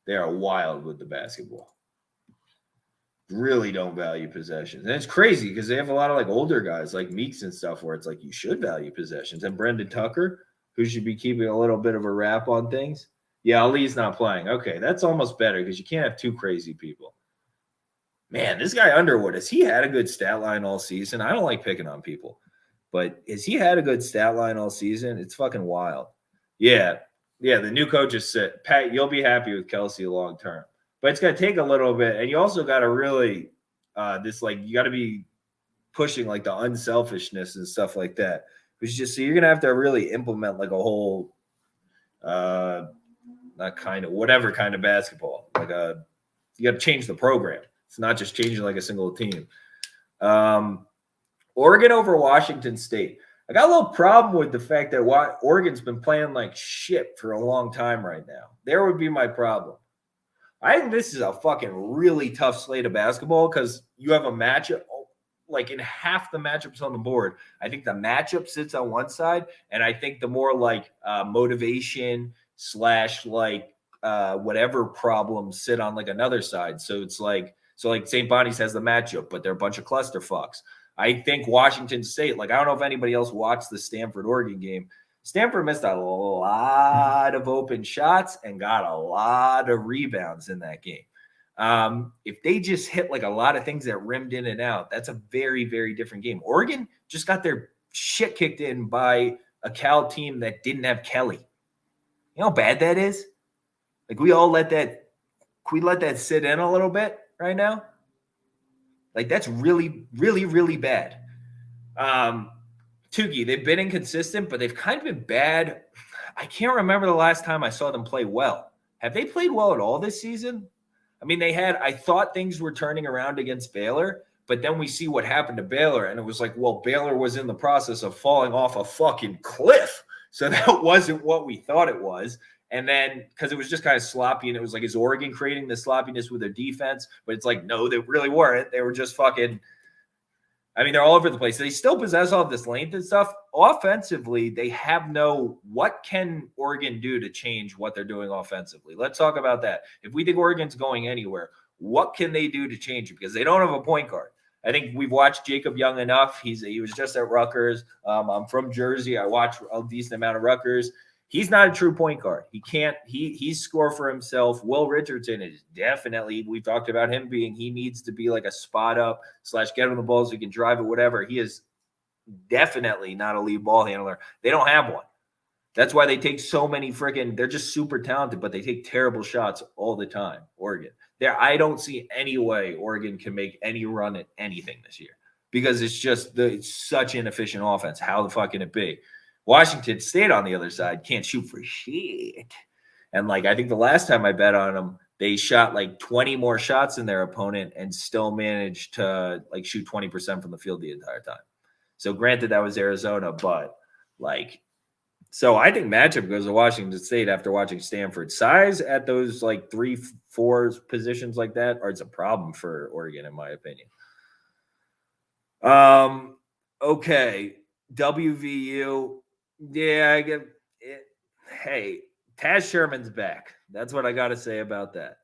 They are wild with the basketball. Really don't value possessions. And it's crazy because they have a lot of like older guys like Meeks and stuff where it's like you should value possessions. And Brendan Tucker, who should be keeping a little bit of a wrap on things. Yeah, Ali's not playing. Okay, that's almost better because you can't have two crazy people. Man, this guy Underwood, has he had a good stat line all season? I don't like picking on people, but has he had a good stat line all season? It's fucking wild. Yeah, the new coach is set. Pat, you'll be happy with Kelsey long term. But it's going to take a little bit. And you also got to really, you got to be pushing like the unselfishness and stuff like that. It's just, so you're going to have to really implement like a whole, whatever kind of basketball. You got to change the program. It's not just changing like a single team. Oregon over Washington State. I got a little problem with the fact that Oregon's been playing like shit for a long time right now. There would be my problem. I think this is a fucking really tough slate of basketball because you have a matchup, like in half the matchups on the board. I think the matchup sits on one side, and I think the more like motivation / whatever problems sit on like another side. So it's like St. Bonnie's has the matchup, but they're a bunch of clusterfucks. I think Washington State, I don't know if anybody else watched the Stanford-Oregon game. Stanford missed a lot of open shots and got a lot of rebounds in that game. If they just hit like a lot of things that rimmed in and out, that's a very, very different game. Oregon just got their shit kicked in by a Cal team that didn't have Kelly. You know how bad that is? Like we let that sit in a little bit right now. Like that's really, really, really bad. Tugi, they've been inconsistent, but they've kind of been bad. I can't remember the last time I saw them play well. Have they played well at all this season? I mean, I thought things were turning around against Baylor, but then we see what happened to Baylor, and it was like, well, Baylor was in the process of falling off a fucking cliff. So that wasn't what we thought it was. And then, because it was just kind of sloppy, and it was like, is Oregon creating the sloppiness with their defense? But it's like, no, they really weren't. They were just fucking, I mean, they're all over the place. They still possess all this length and stuff. Offensively, they have what can Oregon do to change what they're doing offensively? Let's talk about that. If we think Oregon's going anywhere, what can they do to change it? Because they don't have a point guard. I think we've watched Jacob Young enough. He was just at Rutgers. I'm from Jersey. I watch a decent amount of Rutgers. He's not a true point guard. He's score for himself. Will Richardson is definitely, we talked about him he needs to be like a spot up / get him the ball so he can drive it, whatever. He is definitely not a lead ball handler. They don't have one. That's why they take so many they're just super talented, but they take terrible shots all the time. Oregon. I don't see any way Oregon can make any run at anything this year because it's such inefficient offense. How the fuck can it be? Washington State on the other side can't shoot for shit. And I think the last time I bet on them, they shot 20 more shots than their opponent and still managed to shoot 20% from the field the entire time. So granted, that was Arizona, but so I think matchup goes to Washington State after watching Stanford. Size at those 3-4 positions like that it's a problem for Oregon, in my opinion. Okay. WVU. Yeah, I get it. Hey, Taz Sherman's back. That's what I got to say about that.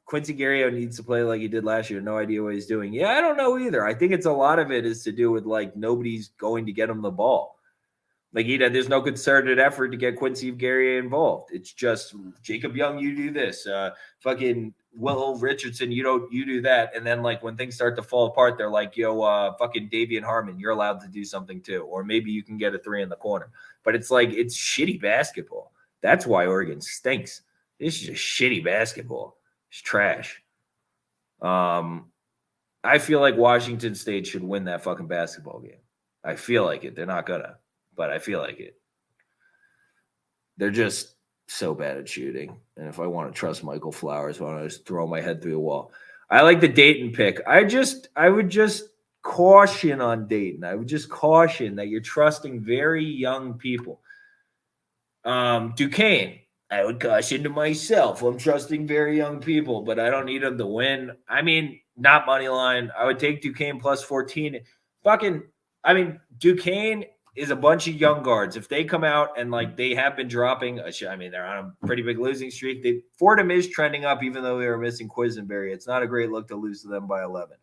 Quincy Guerrero needs to play like he did last year. No idea what he's doing. Yeah, I don't know either. I think it's a lot of it is to do with nobody's going to get him the ball. There's no concerted effort to get Quincy Guerrero involved. It's just Jacob Young, you do this. Fucking Will Richardson, you do that. And then when things start to fall apart, they're like, yo, fucking Davian Harmon, you're allowed to do something too. Or maybe you can get a 3 in the corner. But it's it's shitty basketball. That's why Oregon stinks. This is just shitty basketball. It's trash. I feel like Washington State should win that fucking basketball game. I feel like it. They're not gonna. But I feel like it. They're just so bad at shooting. And if I want to trust Michael Flowers, why don't I just throw my head through the wall? I like the Dayton pick. I would just caution on Dayton. I would just caution that you're trusting very young people. Duquesne, I would caution to myself. I'm trusting very young people, but I don't need them to win. I mean, not money line. I would take Duquesne plus 14. Duquesne is a bunch of young guards. If they come out and they have been dropping, they're on a pretty big losing streak. Fordham is trending up, even though they were missing Quisenberry. It's not a great look to lose to them by 11.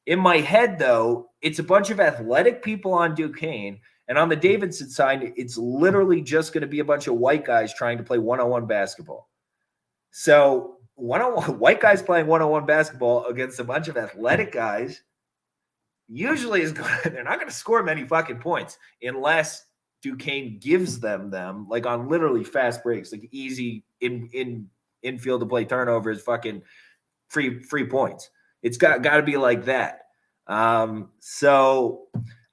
In my head, though, it's a bunch of athletic people on Duquesne, and on the Davidson side, it's literally just going to be a bunch of white guys trying to play one-on-one basketball. So white guys playing one-on-one basketball against a bunch of athletic guys usually is good. They're not going to score many fucking points unless Duquesne gives them on literally fast breaks, easy infield to play turnovers, fucking free points. It's got to be like that. So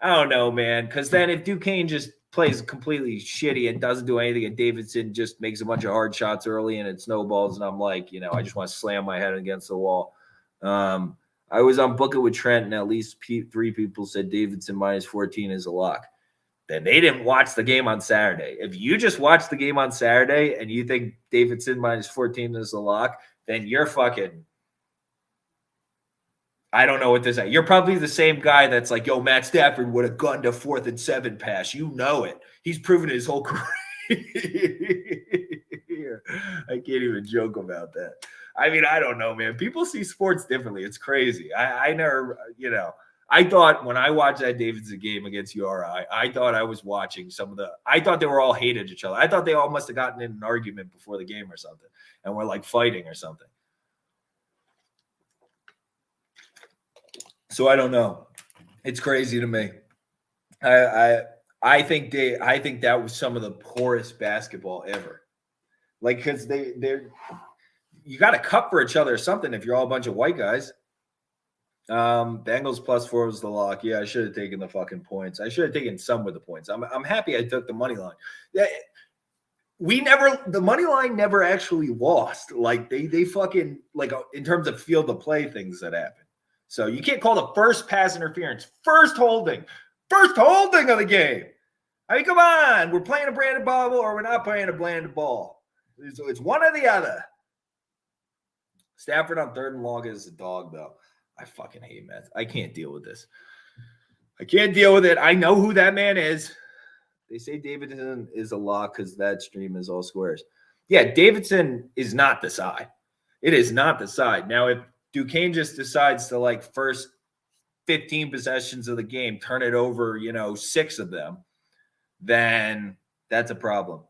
I don't know, man, because then if Duquesne just plays completely shitty and doesn't do anything, and Davidson just makes a bunch of hard shots early and it snowballs, and I'm I just want to slam my head against the wall. I was on Book It with Trent, and at least 3 people said Davidson minus 14 is a lock. Then they didn't watch the game on Saturday. If you just watched the game on Saturday and you think Davidson minus 14 is a lock, then you're fucking – I don't know what this is. You're probably the same guy that's like, yo, Matt Stafford would have gone to 4th and 7 pass. You know it. He's proven it his whole career. I can't even joke about that. I don't know, man. People see sports differently. It's crazy. I never, I thought when I watched that Davidson game against URI, I thought I was watching I thought they were all hated each other. I thought they all must have gotten in an argument before the game or something and were fighting or something. So I don't know. It's crazy to me. I think that was some of the poorest basketball ever. Because you got to cut for each other or something if you're all a bunch of white guys. Bengals plus 4 was the lock. Yeah, I should have taken the fucking points. I should have taken some with the points. I'm happy I took the money line. Yeah, the money line never actually lost. Like they fucking, like, in terms of field of play things that happen. So you can't call the first pass interference, first holding of the game. I mean, come on. We're playing a branded ball or we're not playing a branded ball. It's one or the other. Stafford on 3rd and long is a dog, though. I fucking hate Mets. I can't deal with this. I can't deal with it. I know who that man is. They say Davidson is a lock because that stream is all squares. Yeah, Davidson is not the side. It is not the side. Now, if Duquesne just decides to, like, first 15 possessions of the game, turn it over, 6 of them, then that's a problem.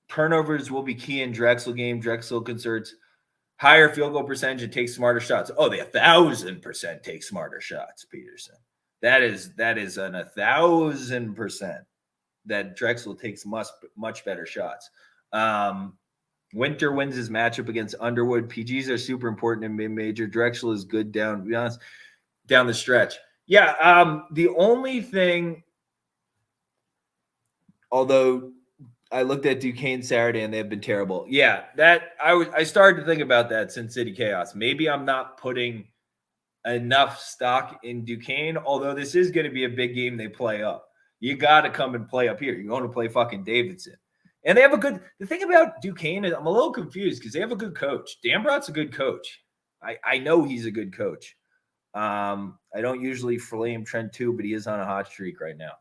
Turnovers will be key in Drexel game. Drexel concerts higher field goal percentage and take smarter shots. Oh, they 1,000% take smarter shots, Peterson. That is an 1,000% that Drexel takes much better shots. Winter wins his matchup against Underwood. PGs are super important in mid-major. Drexel is good down, to be honest, down the stretch. Yeah, the only thing, although I looked at Duquesne Saturday and they've been terrible. Yeah, that I started to think about that since City Chaos. Maybe I'm not putting enough stock in Duquesne, although this is going to be a big game they play up. You got to come and play up here. You're going to play fucking Davidson. And they have the thing about Duquesne is I'm a little confused because they have a good coach. Dambrot's a good coach. I know he's a good coach. I don't usually flame Trent too, but he is on a hot streak right now.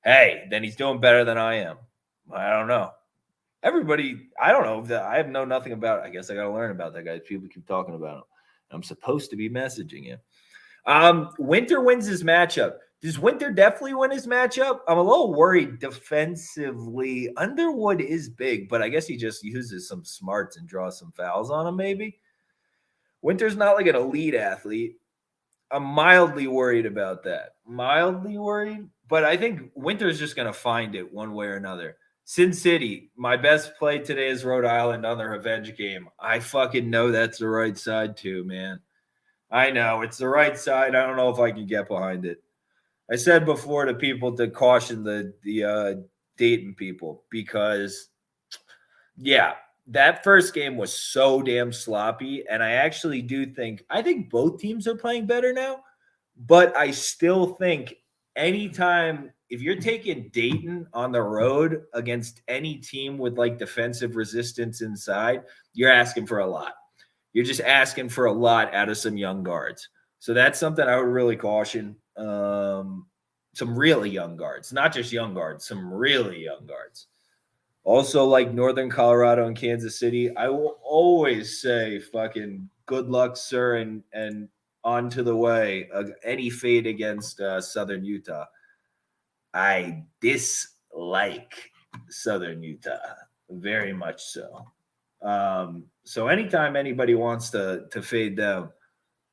Hey, then he's doing better than I am. I don't know. Everybody, I don't know. I have nothing about it. I guess I got to learn about that guy. People keep talking about him. I'm supposed to be messaging him. Winter wins his matchup. Does Winter definitely win his matchup? I'm a little worried defensively. Underwood is big, but I guess he just uses some smarts and draws some fouls on him, maybe. Winter's not like an elite athlete. I'm mildly worried about that. Mildly worried, but I think Winter's just going to find it one way or another. Sin City, my best play today is Rhode Island on the revenge game. I fucking know that's the right side too, man. I know it's the right side. I don't know if I can get behind it. I said before to people to caution the Dayton people because, yeah, that first game was so damn sloppy. And I actually I think both teams are playing better now, but I still think anytime, if you're taking Dayton on the road against any team with like defensive resistance inside, you're asking for a lot. You're just asking for a lot out of some young guards. So that's something I would really caution. Some really young guards, not just young guards, some really young guards. Also, like Northern Colorado and Kansas City, I will always say fucking good luck, sir, and on to the way. Any fate against Southern Utah. I dislike Southern Utah very much so. So anytime anybody wants to fade them,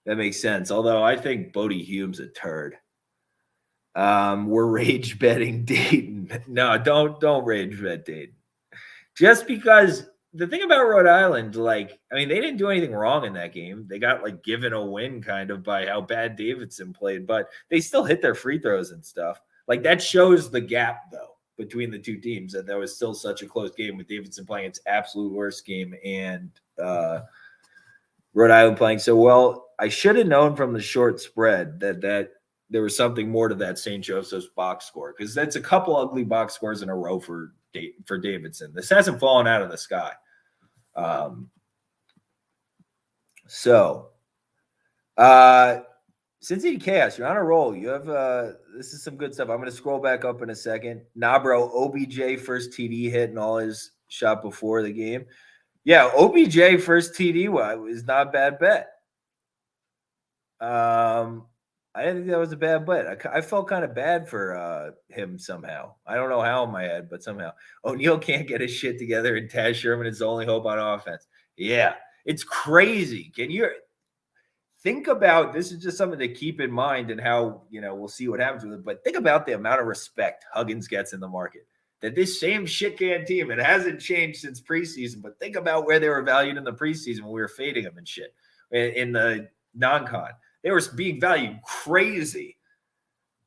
that makes sense. Although I think Bodie Hume's a turd. We're rage betting Dayton. No, don't rage bet Dayton. Just because the thing about Rhode Island, like, I mean, they didn't do anything wrong in that game. They got like given a win kind of by how bad Davidson played, but they still hit their free throws and stuff. Like that shows the gap though between the two teams, that was still such a close game with Davidson playing its absolute worst game and Rhode Island playing so well. I should have known from the short spread that there was something more to that St. Joseph's box score, because that's a couple ugly box scores in a row for Davidson. This hasn't fallen out of the sky. Cincinnati Chaos, you're on a roll. You have this is some good stuff. I'm going to scroll back up in a second. Bro, OBJ first TD hit and all his shot before the game. Yeah, OBJ first TD is not a bad bet. I didn't think that was a bad bet. I felt kind of bad for him somehow. I don't know how in my head, but somehow. O'Neal can't get his shit together, and Taz Sherman is the only hope on offense. Yeah, it's crazy. Can you think about this? Is just something to keep in mind, and how, we'll see what happens with it. But think about the amount of respect Huggins gets in the market. That this same shit can team, it hasn't changed since preseason, but think about where they were valued in the preseason when we were fading them and shit in the non-con. They were being valued crazy.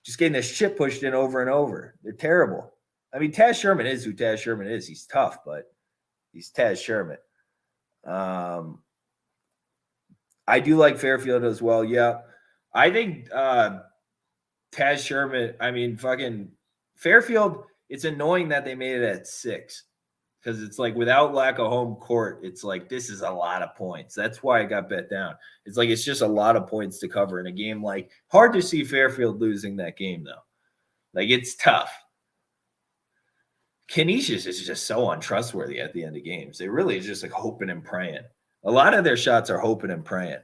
Just getting this shit pushed in over and over. They're terrible. I mean, Taz Sherman is who Taz Sherman is. He's tough, but he's Taz Sherman. I do like Fairfield as well. Yeah. I think Taz Sherman, I mean, fucking Fairfield, it's annoying that they made it at 6 because it's like without lack of home court, it's like this is a lot of points. That's why I got bet down. It's like it's just a lot of points to cover in a game. Like hard to see Fairfield losing that game though. Like it's tough. Canisius is just so untrustworthy at the end of games. They really is just like hoping and praying. A lot of their shots are hoping and praying.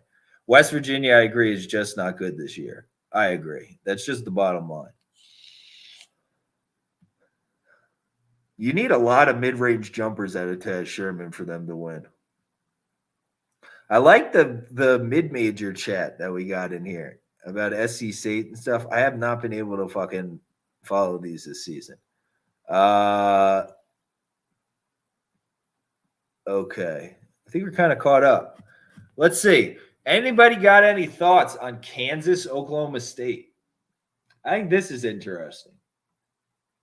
West Virginia, I agree, is just not good this year. I agree. That's just the bottom line. You need a lot of mid-range jumpers out of Taz Sherman for them to win. I like the mid-major chat that we got in here about SC State and stuff. I have not been able to fucking follow these this season. Okay. I think we're kind of caught up. Let's see. Anybody got any thoughts on Kansas, Oklahoma State? I think this is interesting.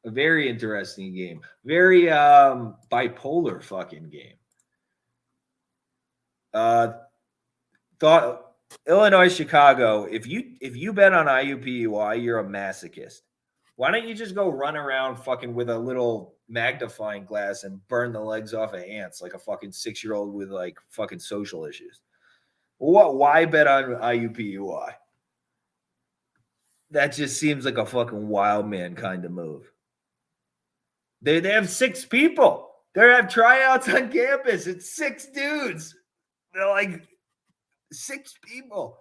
A very interesting game. Very bipolar fucking game. Thought Illinois, Chicago. If you bet on IUPUI, you're a masochist. Why don't you just go run around fucking with a little magnifying glass and burn the legs off of ants like a fucking 6-year-old with like fucking social issues? Why bet on IUPUI? That just seems like a fucking wild man kind of move. They have 6 people. They have tryouts on campus. It's 6 dudes. They're like 6 people.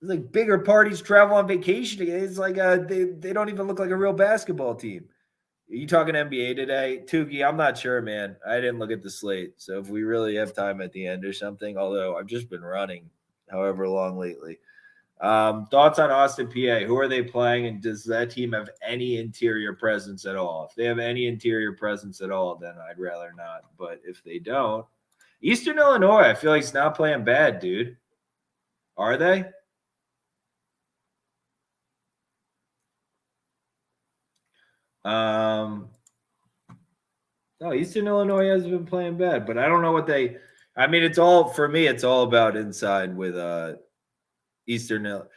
It's like bigger parties travel on vacation. It's like they don't even look like a real basketball team. Are you talking NBA today? Tukey, I'm not sure, man. I didn't look at the slate. So if we really have time at the end or something, although I've just been running however long lately. Thoughts on Austin, PA? Who are they playing, and does that team have any interior presence at all? If they have any interior presence at all, then I'd rather not. But if they don't, Eastern Illinois, I feel like it's not playing bad, dude. Are they? No, Eastern Illinois hasn't been playing bad, but I don't know what they. I mean, it's all for me. It's all about inside with Eastern Illinois.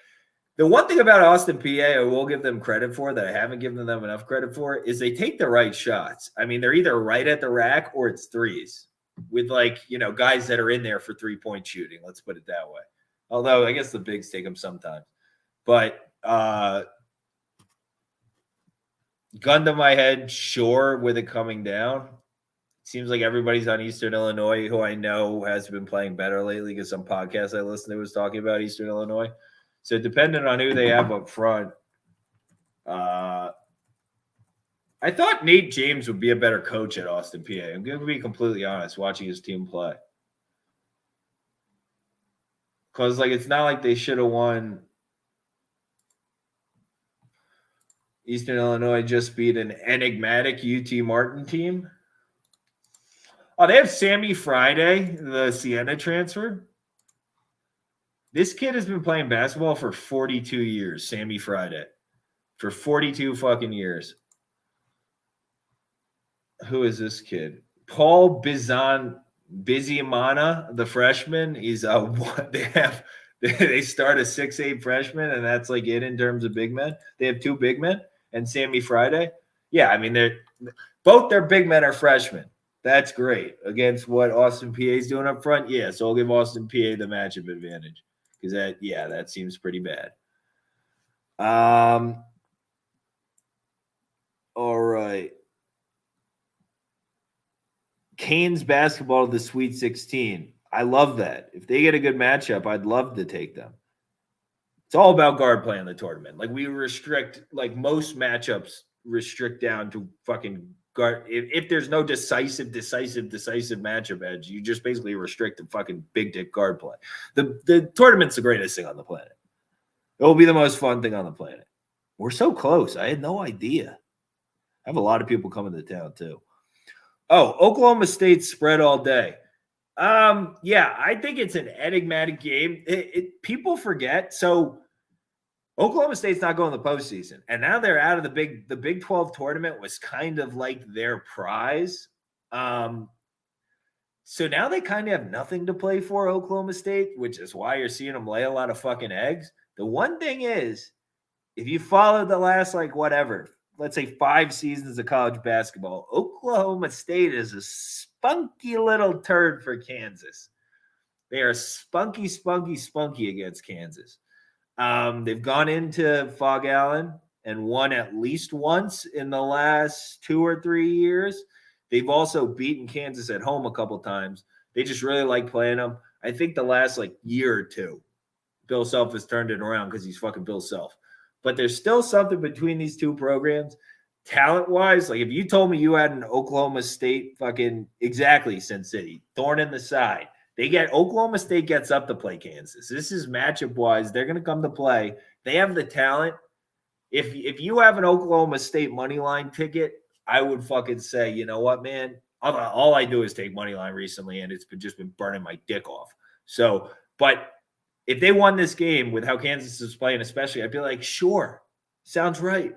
The one thing about Austin, PA, I will give them credit for that I haven't given them enough credit for is they take the right shots. I mean, they're either right at the rack or it's threes with like, guys that are in there for 3-point shooting. Let's put it that way. Although I guess the bigs take them sometimes. But gun to my head, sure, with it coming down. Seems like everybody's on Eastern Illinois who I know has been playing better lately because some podcast I listened to was talking about Eastern Illinois. So depending on who they have up front, I thought Nate James would be a better coach at Austin, PA. I'm going to be completely honest watching his team play. Because, it's not like they should have won. Eastern Illinois just beat an enigmatic UT Martin team. Oh, they have Sammy Friday, the Siena transfer. This kid has been playing basketball for 42 years, Sammy Friday. For 42 fucking years. Who is this kid? Paul Biziamana, the freshman. He's they start a 6'8" freshman, and that's like it in terms of big men. They have 2 big men and Sammy Friday. Yeah, I mean both their big men are freshmen. That's great. Against what Austin PA is doing up front, yeah. So I'll give Austin PA the matchup advantage. Because that seems pretty bad. All right. Canes basketball to the Sweet 16. I love that. If they get a good matchup, I'd love to take them. It's all about guard play in the tournament. Like we restrict, most matchups restrict down to fucking guard. If there's no decisive matchup edge, you just basically restrict the fucking big dick guard play. The tournament's the greatest thing on the planet. It will be the most fun thing on the planet. We're so close. I had no idea. I have a lot of people coming to town too. Oh, Oklahoma State spread all day. Yeah, I think it's an enigmatic game. People forget. So Oklahoma State's not going to the postseason, and now they're out of the Big 12 tournament was kind of like their prize. So now they kind of have nothing to play for, Oklahoma State, which is why you're seeing them lay a lot of fucking eggs. The one thing is, if you follow the last, let's say 5 seasons of college basketball, Oklahoma State is a spunky little turd for Kansas. They are spunky against Kansas. They've gone into Fog Allen and won at least once in the last 2 or 3 years. They've also beaten Kansas at home a couple times. They just really like playing them. I think the last year or two, Bill Self has turned it around because he's fucking Bill Self. But there's still something between these two programs. Talent-wise, if you told me you had an Oklahoma State exactly Sin City, thorn in the side, Oklahoma State gets up to play Kansas. This is matchup-wise. They're going to come to play. They have the talent. If you have an Oklahoma State money line ticket, I would fucking say, you know what, man? All I do is take money line recently, and it's just been burning my dick off. So, but if they won this game with how Kansas is playing, especially, I'd be like, sure, sounds right.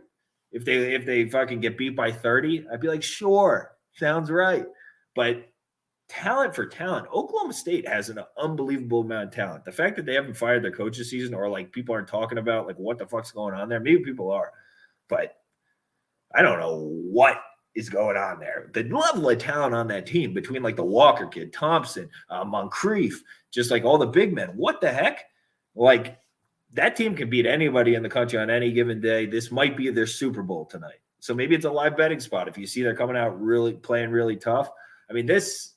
If they fucking get beat by 30, I'd be like, sure, sounds right. But talent for talent, Oklahoma State has an unbelievable amount of talent. The fact that they haven't fired their coach this season, or people aren't talking about what the fuck's going on there, maybe people are, but I don't know what is going on there. The level of talent on that team between the Walker kid, Thompson, Moncrief, just all the big men. What the heck? That team can beat anybody in the country on any given day. This might be their Super Bowl tonight. So maybe it's a live betting spot if you see they're coming out playing really tough. I mean, this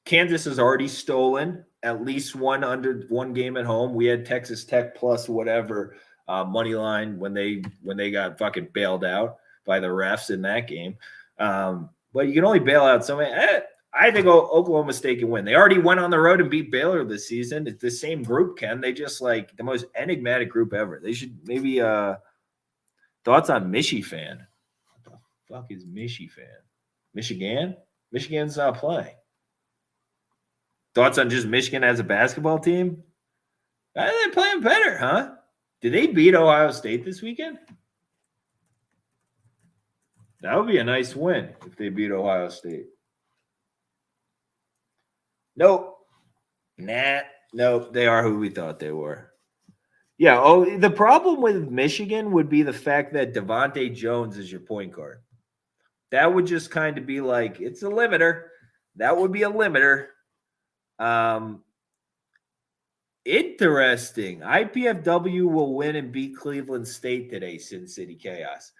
Kansas has already stolen at least one game at home. We had Texas Tech plus whatever money line when they got fucking bailed out by the refs in that game. But you can only bail out so many. I think Oklahoma State can win. They already went on the road and beat Baylor this season. It's the same group, Ken. They just the most enigmatic group ever. They should maybe thoughts on Michifan. What the fuck is Michifan? Michigan? Michigan's not playing. Thoughts on just Michigan as a basketball team? They're playing better, huh? Did they beat Ohio State this weekend? That would be a nice win if they beat Ohio State. Nope. Nope. They are who we thought they were. Yeah. The problem with Michigan would be the fact that Devontae Jones is your point guard. That would just kind of be it's a limiter. That would be a limiter. Interesting. IPFW will win and beat Cleveland State today, Sin City Chaos.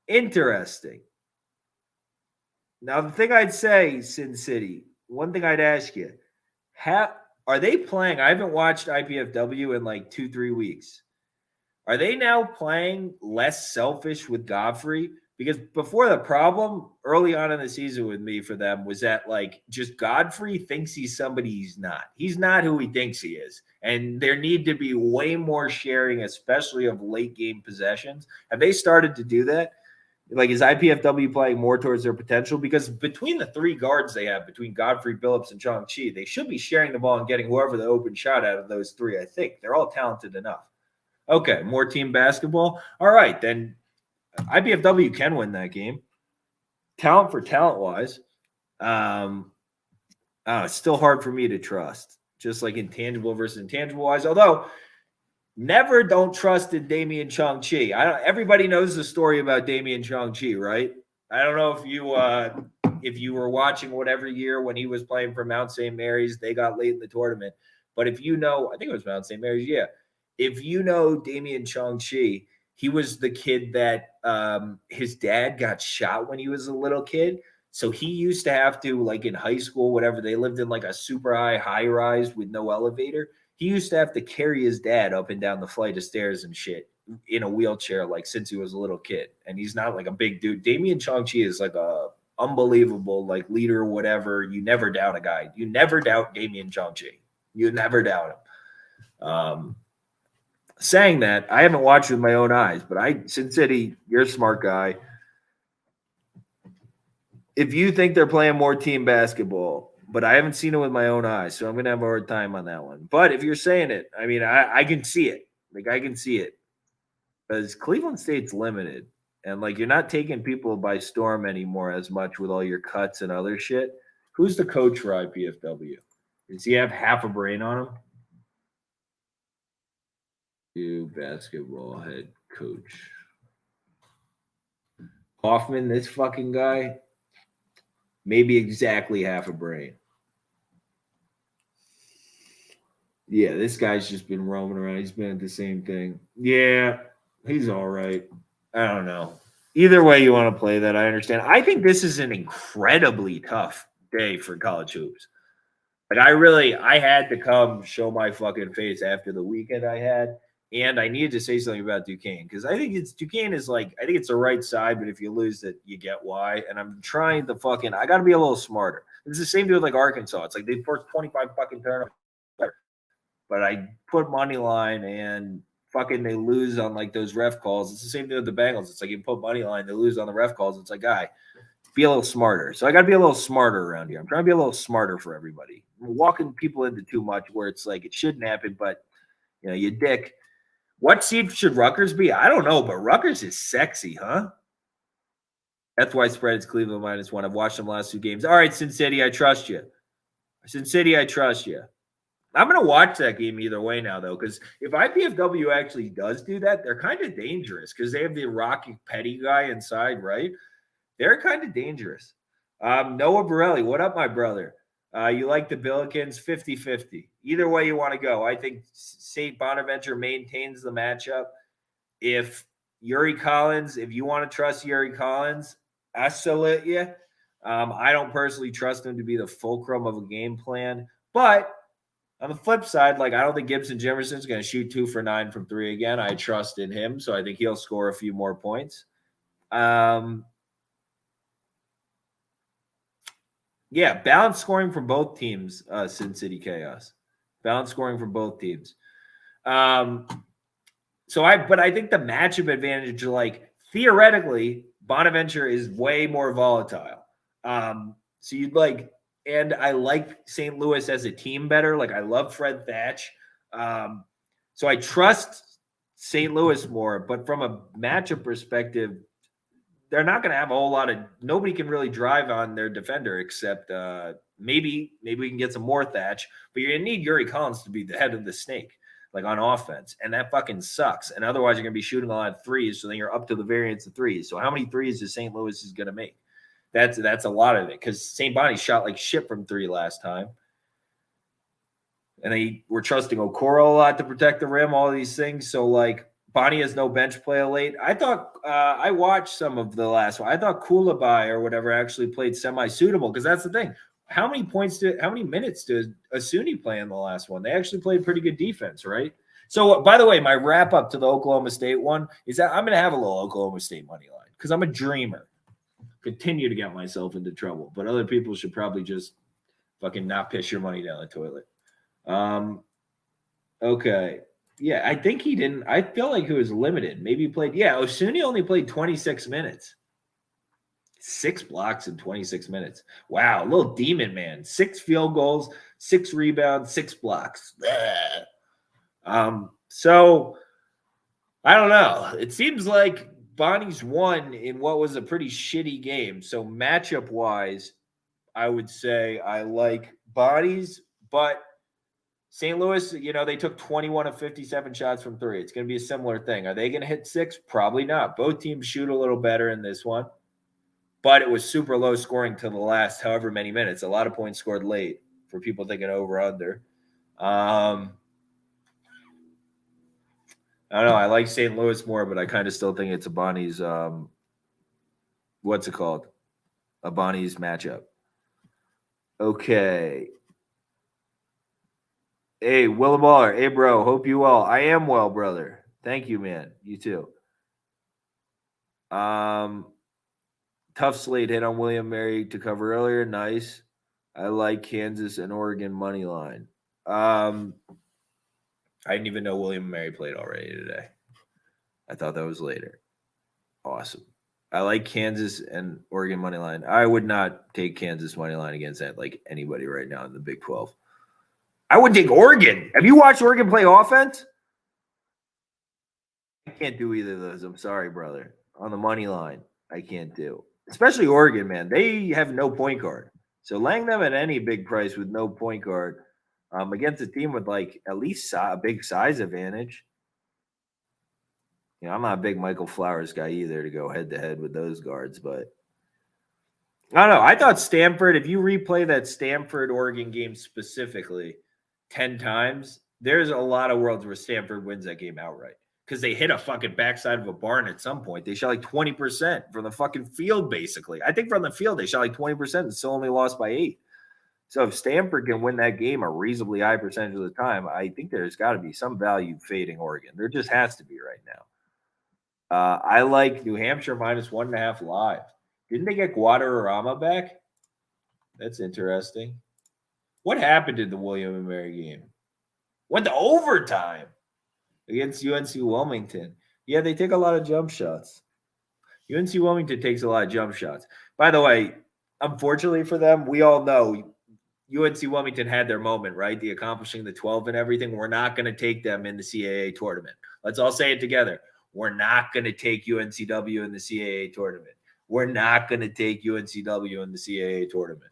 Interesting. Now, the thing I'd say, Sin City, one thing I'd ask you, are they playing? I haven't watched IPFW in 2-3 weeks. Are they now playing less selfish with Godfrey? Because before, the problem early on in the season with me for them was that just Godfrey thinks he's somebody he's not. He's not who he thinks he is. And there need to be way more sharing, especially of late game possessions. Have they started to do that? Is IPFW playing more towards their potential? Because between the 3 guards they have, between Godfrey, Billups, and Chong-Chi, they should be sharing the ball and getting whoever the open shot out of those 3, I think. They're all talented enough. Okay, more team basketball? All right, then IPFW can win that game. Talent for talent-wise, it's still hard for me to trust. Just intangible versus intangible-wise. Although, don't trust in Damian Chong-Chi. Everybody knows the story about Damian Chong-Chi, right? I don't know if you were watching whatever year when he was playing for Mount St. Mary's, they got late in the tournament. But if you know, I think it was Mount St. Mary's, yeah. If you know Damian Chong-Chi, he was the kid that his dad got shot when he was a little kid. So he used to have to, in high school, whatever, they lived in a super high rise with no elevator. He used to have to carry his dad up and down the flight of stairs and shit in a wheelchair, since he was a little kid. And he's not a big dude. Damian Chong-Chi is a unbelievable leader, whatever. You never doubt a guy. You never doubt Damian Chong-Chi. You never doubt him. Saying that, I haven't watched with my own eyes, but Sin City, you're a smart guy. If you think they're playing more team basketball, but I haven't seen it with my own eyes, so I'm gonna have a hard time on that one. But if you're saying it, I mean, I can see it. Like I can see it because Cleveland State's limited, and like you're not taking people by storm anymore as much with all your cuts and other shit. Who's the coach for IPFW? Does he have half a brain on him? You basketball head coach. Hoffman, this fucking guy, maybe exactly half a brain. Yeah, this guy's just been roaming around. He's been at the same thing. Yeah, he's all right. I don't know. Either way you want to play that, I understand. I think this is an incredibly tough day for college hoops. Like I had to come show my fucking face after the weekend I had, and I needed to say something about Duquesne because I think Duquesne is like I think it's the right side, but if you lose it, you get why. And I'm trying to fucking I got to be a little smarter. It's the same deal with like Arkansas. It's like they forced 25 fucking turnovers, but I put money line and fucking they lose on like those ref calls. It's the same thing with the Bengals. It's like you put money line, they lose on the ref calls. It's like, guy, be a little smarter. So I got to be a little smarter around here. I'm trying to be a little smarter for everybody. I'm walking people into too much where it's like it shouldn't happen, but you know, you dick. What seed should Rutgers be? I don't know, but Rutgers is sexy, huh? That's why spread is Cleveland -1. I've watched them last two games. All right, Sin City, I trust you. Sin City, I trust you. I'm going to watch that game either way now, though, because if IPFW actually does do that, they're kind of dangerous because they have the Rocky Petty guy inside, right? They're kind of dangerous. Noah Borelli, what up, my brother? You like the Billikens 50-50. Either way you want to go. I think St. Bonaventure maintains the matchup. If Yuri Collins, if you want to trust Yuri Collins, I salute you. I don't personally trust him to be the fulcrum of a game plan, but on the flip side, like I don't think Gibson Jimerson's going to shoot 2 for 9 from 3 again. I trust in him, so I think he'll score a few more points. Yeah, balanced scoring from both teams. Sin City Chaos, balanced scoring from both teams. But I think the matchup advantage, like theoretically, Bonaventure is way more volatile. So you'd like. And I like St. Louis as a team better. Like I love Fred Thatch. So I trust St. Louis more. But from a matchup perspective, they're not going to have a whole lot of – nobody can really drive on their defender except maybe we can get some more Thatch. But you're going to need Yuri Collins to be the head of the snake, like on offense. And that fucking sucks. And otherwise you're going to be shooting a lot of threes. So then you're up to the variance of threes. So how many threes is St. Louis is going to make? That's a lot of it because St. Bonnie shot like shit from 3 last time. And they were trusting Okoro a lot to protect the rim, all these things. So, like, Bonnie has no bench play late. I thought I watched some of the last one. I thought Kulabai or whatever actually played semi-suitable because that's the thing. How many minutes did Asuni play in the last one? They actually played pretty good defense, right? So, by the way, my wrap-up to the Oklahoma State one is that I'm going to have a little Oklahoma State money line because I'm a dreamer. Continue to get myself into trouble, but other people should probably just fucking not piss your money down the toilet. Okay. Yeah, I think he didn't. I feel like he was limited. Maybe he played. Yeah, Osuni only played 26 minutes. 6 blocks in 26 minutes. Wow, little demon man. 6 field goals, 6 rebounds, 6 blocks. So I don't know. It seems like Bonnie's won in what was a pretty shitty game. So matchup wise, I would say I like Bonnie's, but St. Louis, they took 21 of 57 shots from 3. It's going to be a similar thing. Are they going to hit 6? Probably not. Both teams shoot a little better in this one, but it was super low scoring to the last however many minutes. A lot of points scored late for people thinking over under. I don't know. I like St. Louis more, but I kind of still think it's a Bonnie's. What's it called? A Bonnie's matchup. Okay. Hey, Willem Baller. Hey, bro. Hope you well. I am well, brother. Thank you, man. You too. Tough slate hit on William Mary to cover earlier. Nice. I like Kansas and Oregon money line. I didn't even know William Mary played already today. I thought that was later. Awesome. I like Kansas and Oregon money line. I would not take Kansas money line against that like anybody right now in the Big 12. I would take Oregon. Have you watched Oregon play offense? I can't do either of those. I'm sorry, brother. On the money line, I can't do. Especially Oregon, man. They have no point guard. So laying them at any big price with no point guard against a team with like at least a big size advantage. You know, I'm not a big Michael Flowers guy either to go head to head with those guards, but I don't know. I thought Stanford, if you replay that Stanford Oregon game specifically 10 times, there's a lot of worlds where Stanford wins that game outright because they hit a fucking backside of a barn at some point. They shot like 20% from the fucking field, basically. I think from the field, they shot like 20% and still only lost by 8. So if Stanford can win that game a reasonably high percentage of the time, I think there's got to be some value fading Oregon. There just has to be right now. I like New Hampshire minus 1.5 live. Didn't they get Guadarrama back? That's interesting. What happened in the William and Mary game? Went to overtime against UNC Wilmington. Yeah, they take a lot of jump shots. UNC Wilmington takes a lot of jump shots. By the way, unfortunately for them, we all know UNC Wilmington had their moment, right? The accomplishing the 12 and everything. We're not going to take them in the CAA tournament. Let's all say it together. We're not going to take UNCW in the CAA tournament. We're not going to take UNCW in the CAA tournament.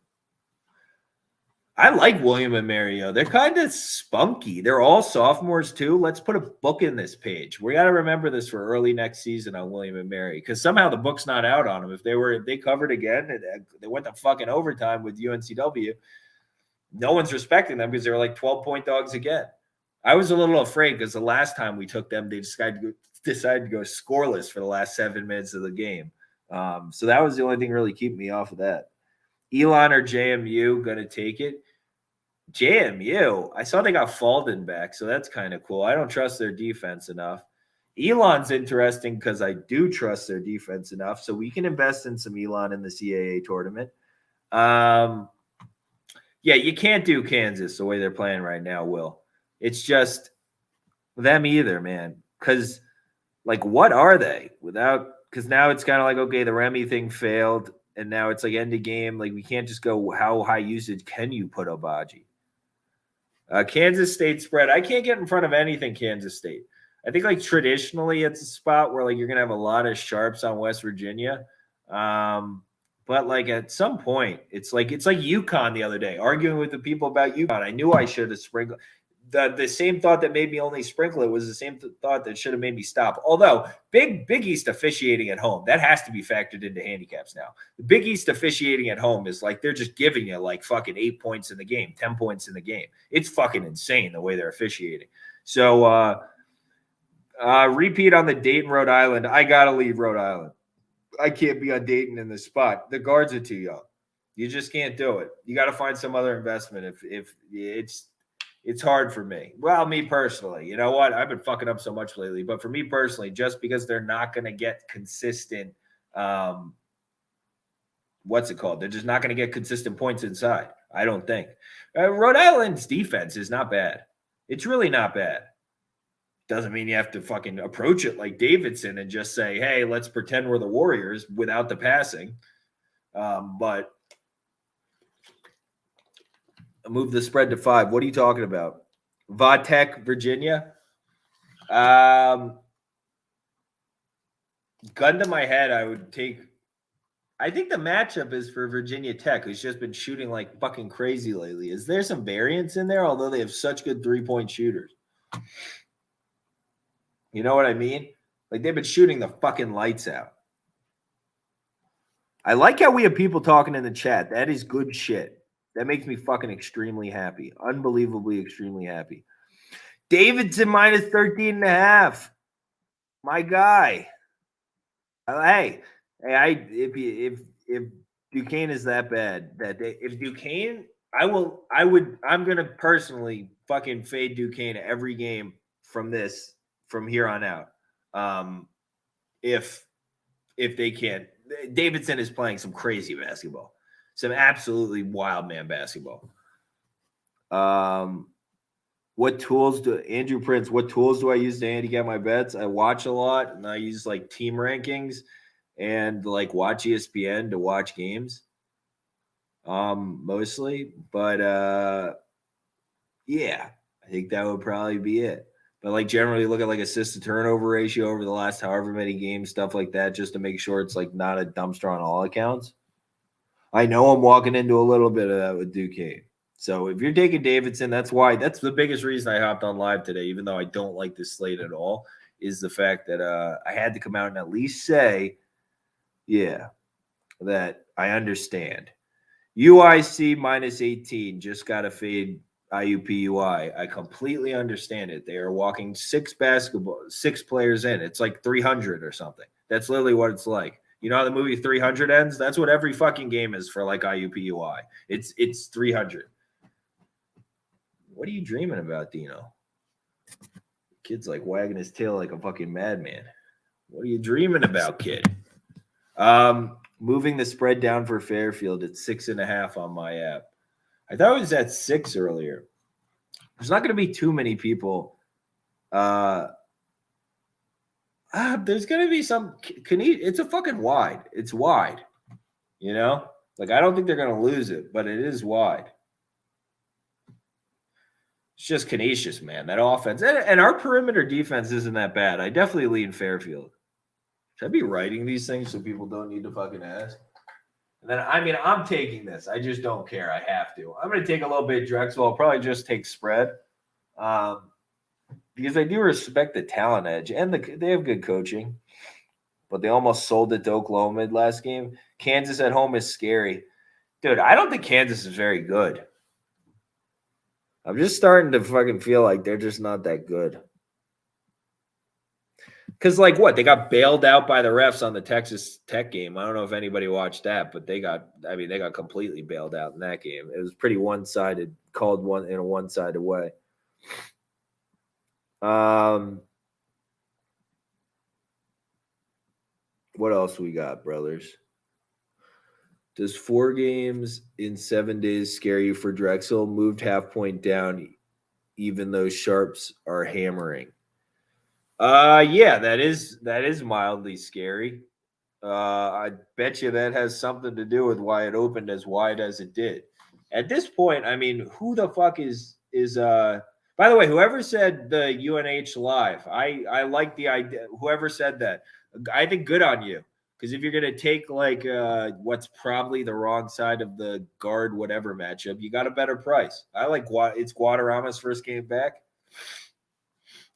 I like William and Mary. They're kind of spunky. They're all sophomores too. Let's put a book in this page. We got to remember this for early next season on William and Mary because somehow the book's not out on them. If they covered again, they went to fucking overtime with UNCW. No one's respecting them because they were like 12-point dogs again. I was a little afraid because the last time we took them, they decided to go scoreless for the last 7 minutes of the game. So that was the only thing really keeping me off of that. Elon or JMU going to take it? JMU, I saw they got Falden back, so that's kind of cool. I don't trust their defense enough. Elon's interesting because I do trust their defense enough, so we can invest in some Elon in the CAA tournament. Yeah, you can't do Kansas the way they're playing right now, Will. It's just them either, man. Because, like, what are they without – because now it's kind of like, okay, the Remy thing failed, and now it's like end of game. Like, we can't just go how high usage can you put Obagi? Kansas State spread. I can't get in front of anything Kansas State. I think, like, traditionally it's a spot where, like, you're going to have a lot of sharps on West Virginia. But like at some point, it's like UConn the other day, arguing with the people about UConn. I knew I should have sprinkled. The same thought that made me only sprinkle it was the same thought that should have made me stop. Although Big East officiating at home, that has to be factored into handicaps now. The Big East officiating at home is like they're just giving you like fucking 8 points in the game, 10 points in the game. It's fucking insane the way they're officiating. So repeat on the Dayton, Rhode Island. I gotta leave Rhode Island. I can't be on Dayton in this spot. The guards are too young. You just can't do it. You got to find some other investment. If it's hard for me. Well, me personally, you know what? I've been fucking up so much lately. But for me personally, just because they're not going to get consistent, what's it called? They're just not going to get consistent points inside. I don't think. Rhode Island's defense is not bad. It's really not bad. Doesn't mean you have to fucking approach it like Davidson and just say, hey, let's pretend we're the Warriors without the passing. But move the spread to 5. What are you talking about? Vatech, Virginia? Gun to my head, I would take – I think the matchup is for Virginia Tech, who's just been shooting like fucking crazy lately. Is there some variance in there, although they have such good three-point shooters? You know what I mean? Like, they've been shooting the fucking lights out. I like how we have people talking in the chat. That is good shit. That makes me fucking extremely happy. Unbelievably extremely happy. Davidson minus 13.5. My guy. Hey, if Duquesne is that bad, if Duquesne, I'm gonna personally fucking fade Duquesne every game from here on out. If they can't, Davidson is playing some crazy basketball, some absolutely wild man basketball. What tools do I use to handicap my bets? I watch a lot and I use like team rankings and like watch ESPN to watch games. Mostly, but yeah, I think that would probably be it. But like generally look at like assist to turnover ratio over the last however many games, stuff like that, just to make sure it's like not a dumpster on all accounts. I know I'm walking into a little bit of that with Duquesne. So if you're taking Davidson, that's the biggest reason I hopped on live today, even though I don't like this slate at all, is the fact that I had to come out and at least say, yeah, that I understand. UIC minus 18 just got to fade IUPUI. I completely understand it. They are walking six players in. It's like 300 or something. That's literally what it's like. You know how the movie 300 ends? That's what every fucking game is for like IUPUI. It's 300. What are you dreaming about, Dino? Kid's like wagging his tail like a fucking madman. What are you dreaming about, kid? Moving the spread down for Fairfield at 6.5 on my app. I thought it was at 6 earlier. There's not going to be too many people. There's going to be some. It's a fucking wide. It's wide. You know? Like, I don't think they're going to lose it, but it is wide. It's just Canisius, man. That offense. And our perimeter defense isn't that bad. I definitely lean Fairfield. Should I be writing these things so people don't need to fucking ask? And then, I'm taking this. I just don't care. I have to. I'm going to take a little bit of Drexel. I'll probably just take spread because I do respect the talent edge. And they have good coaching. But they almost sold it to Oklahoma last game. Kansas at home is scary. Dude, I don't think Kansas is very good. I'm just starting to fucking feel like they're just not that good. Because, like, what? They got bailed out by the refs on the Texas Tech game. I don't know if anybody watched that, but they got completely bailed out in that game. It was pretty one-sided, called in a one-sided way. What else we got, brothers? Does 4 games in 7 days scare you for Drexel? Moved half point down, even though sharps are hammering. Yeah, that is mildly scary. I bet you that has something to do with why it opened as wide as it did. At this point, who the fuck is by the way, whoever said the UNH live, I like the idea. Whoever said that, I think good on you. Because if you're gonna take like what's probably the wrong side of the guard whatever matchup, you got a better price. I like it's Guadarrama's first game back.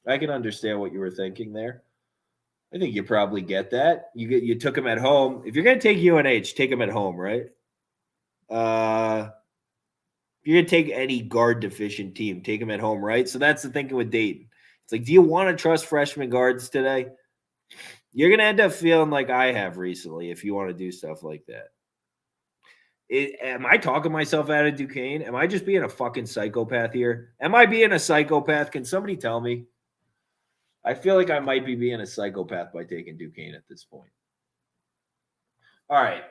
I can understand what you were thinking there. I think you probably get that. You took him at home. If you're gonna take UNH, take him at home, right? If you're gonna take any guard deficient team, take him at home, right? So that's the thinking with Dayton. It's like, do you want to trust freshman guards today? You're gonna end up feeling like I have recently if you want to do stuff like that. Am I talking myself out of Duquesne? Am I just being a fucking psychopath here? Am I being a psychopath? Can somebody tell me? I feel like I might be being a psychopath by taking Duquesne at this point. All right.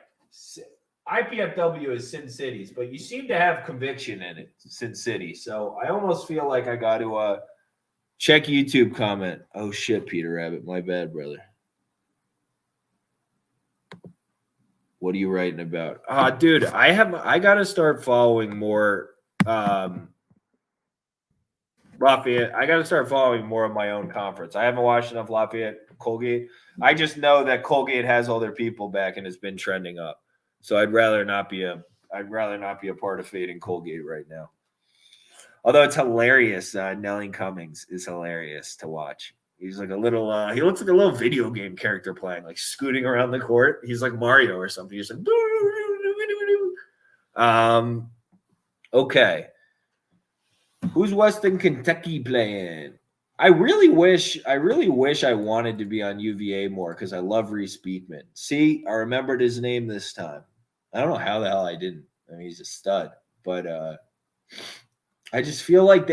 IPFW is Sin Cities, but you seem to have conviction in it, Sin City. So I almost feel like I got to check YouTube comment. Oh, shit, Peter Rabbit. My bad, brother. What are you writing about? Dude, I got to start following more Lafayette. I got to start following more of my own conference. I haven't watched enough Lafayette Colgate. I just know that Colgate has all their people back and has been trending up. So I'd rather not be a part of fading Colgate right now. Although it's hilarious. Nellie Cummings is hilarious to watch. He's like a little he looks like a little video game character playing, like scooting around the court. He's like Mario or something. He's like okay. Who's Western Kentucky playing? I really wish I wanted to be on UVA more because I love Reese Beekman. See, I remembered his name this time. I don't know how the hell I didn't. He's a stud. But I just feel like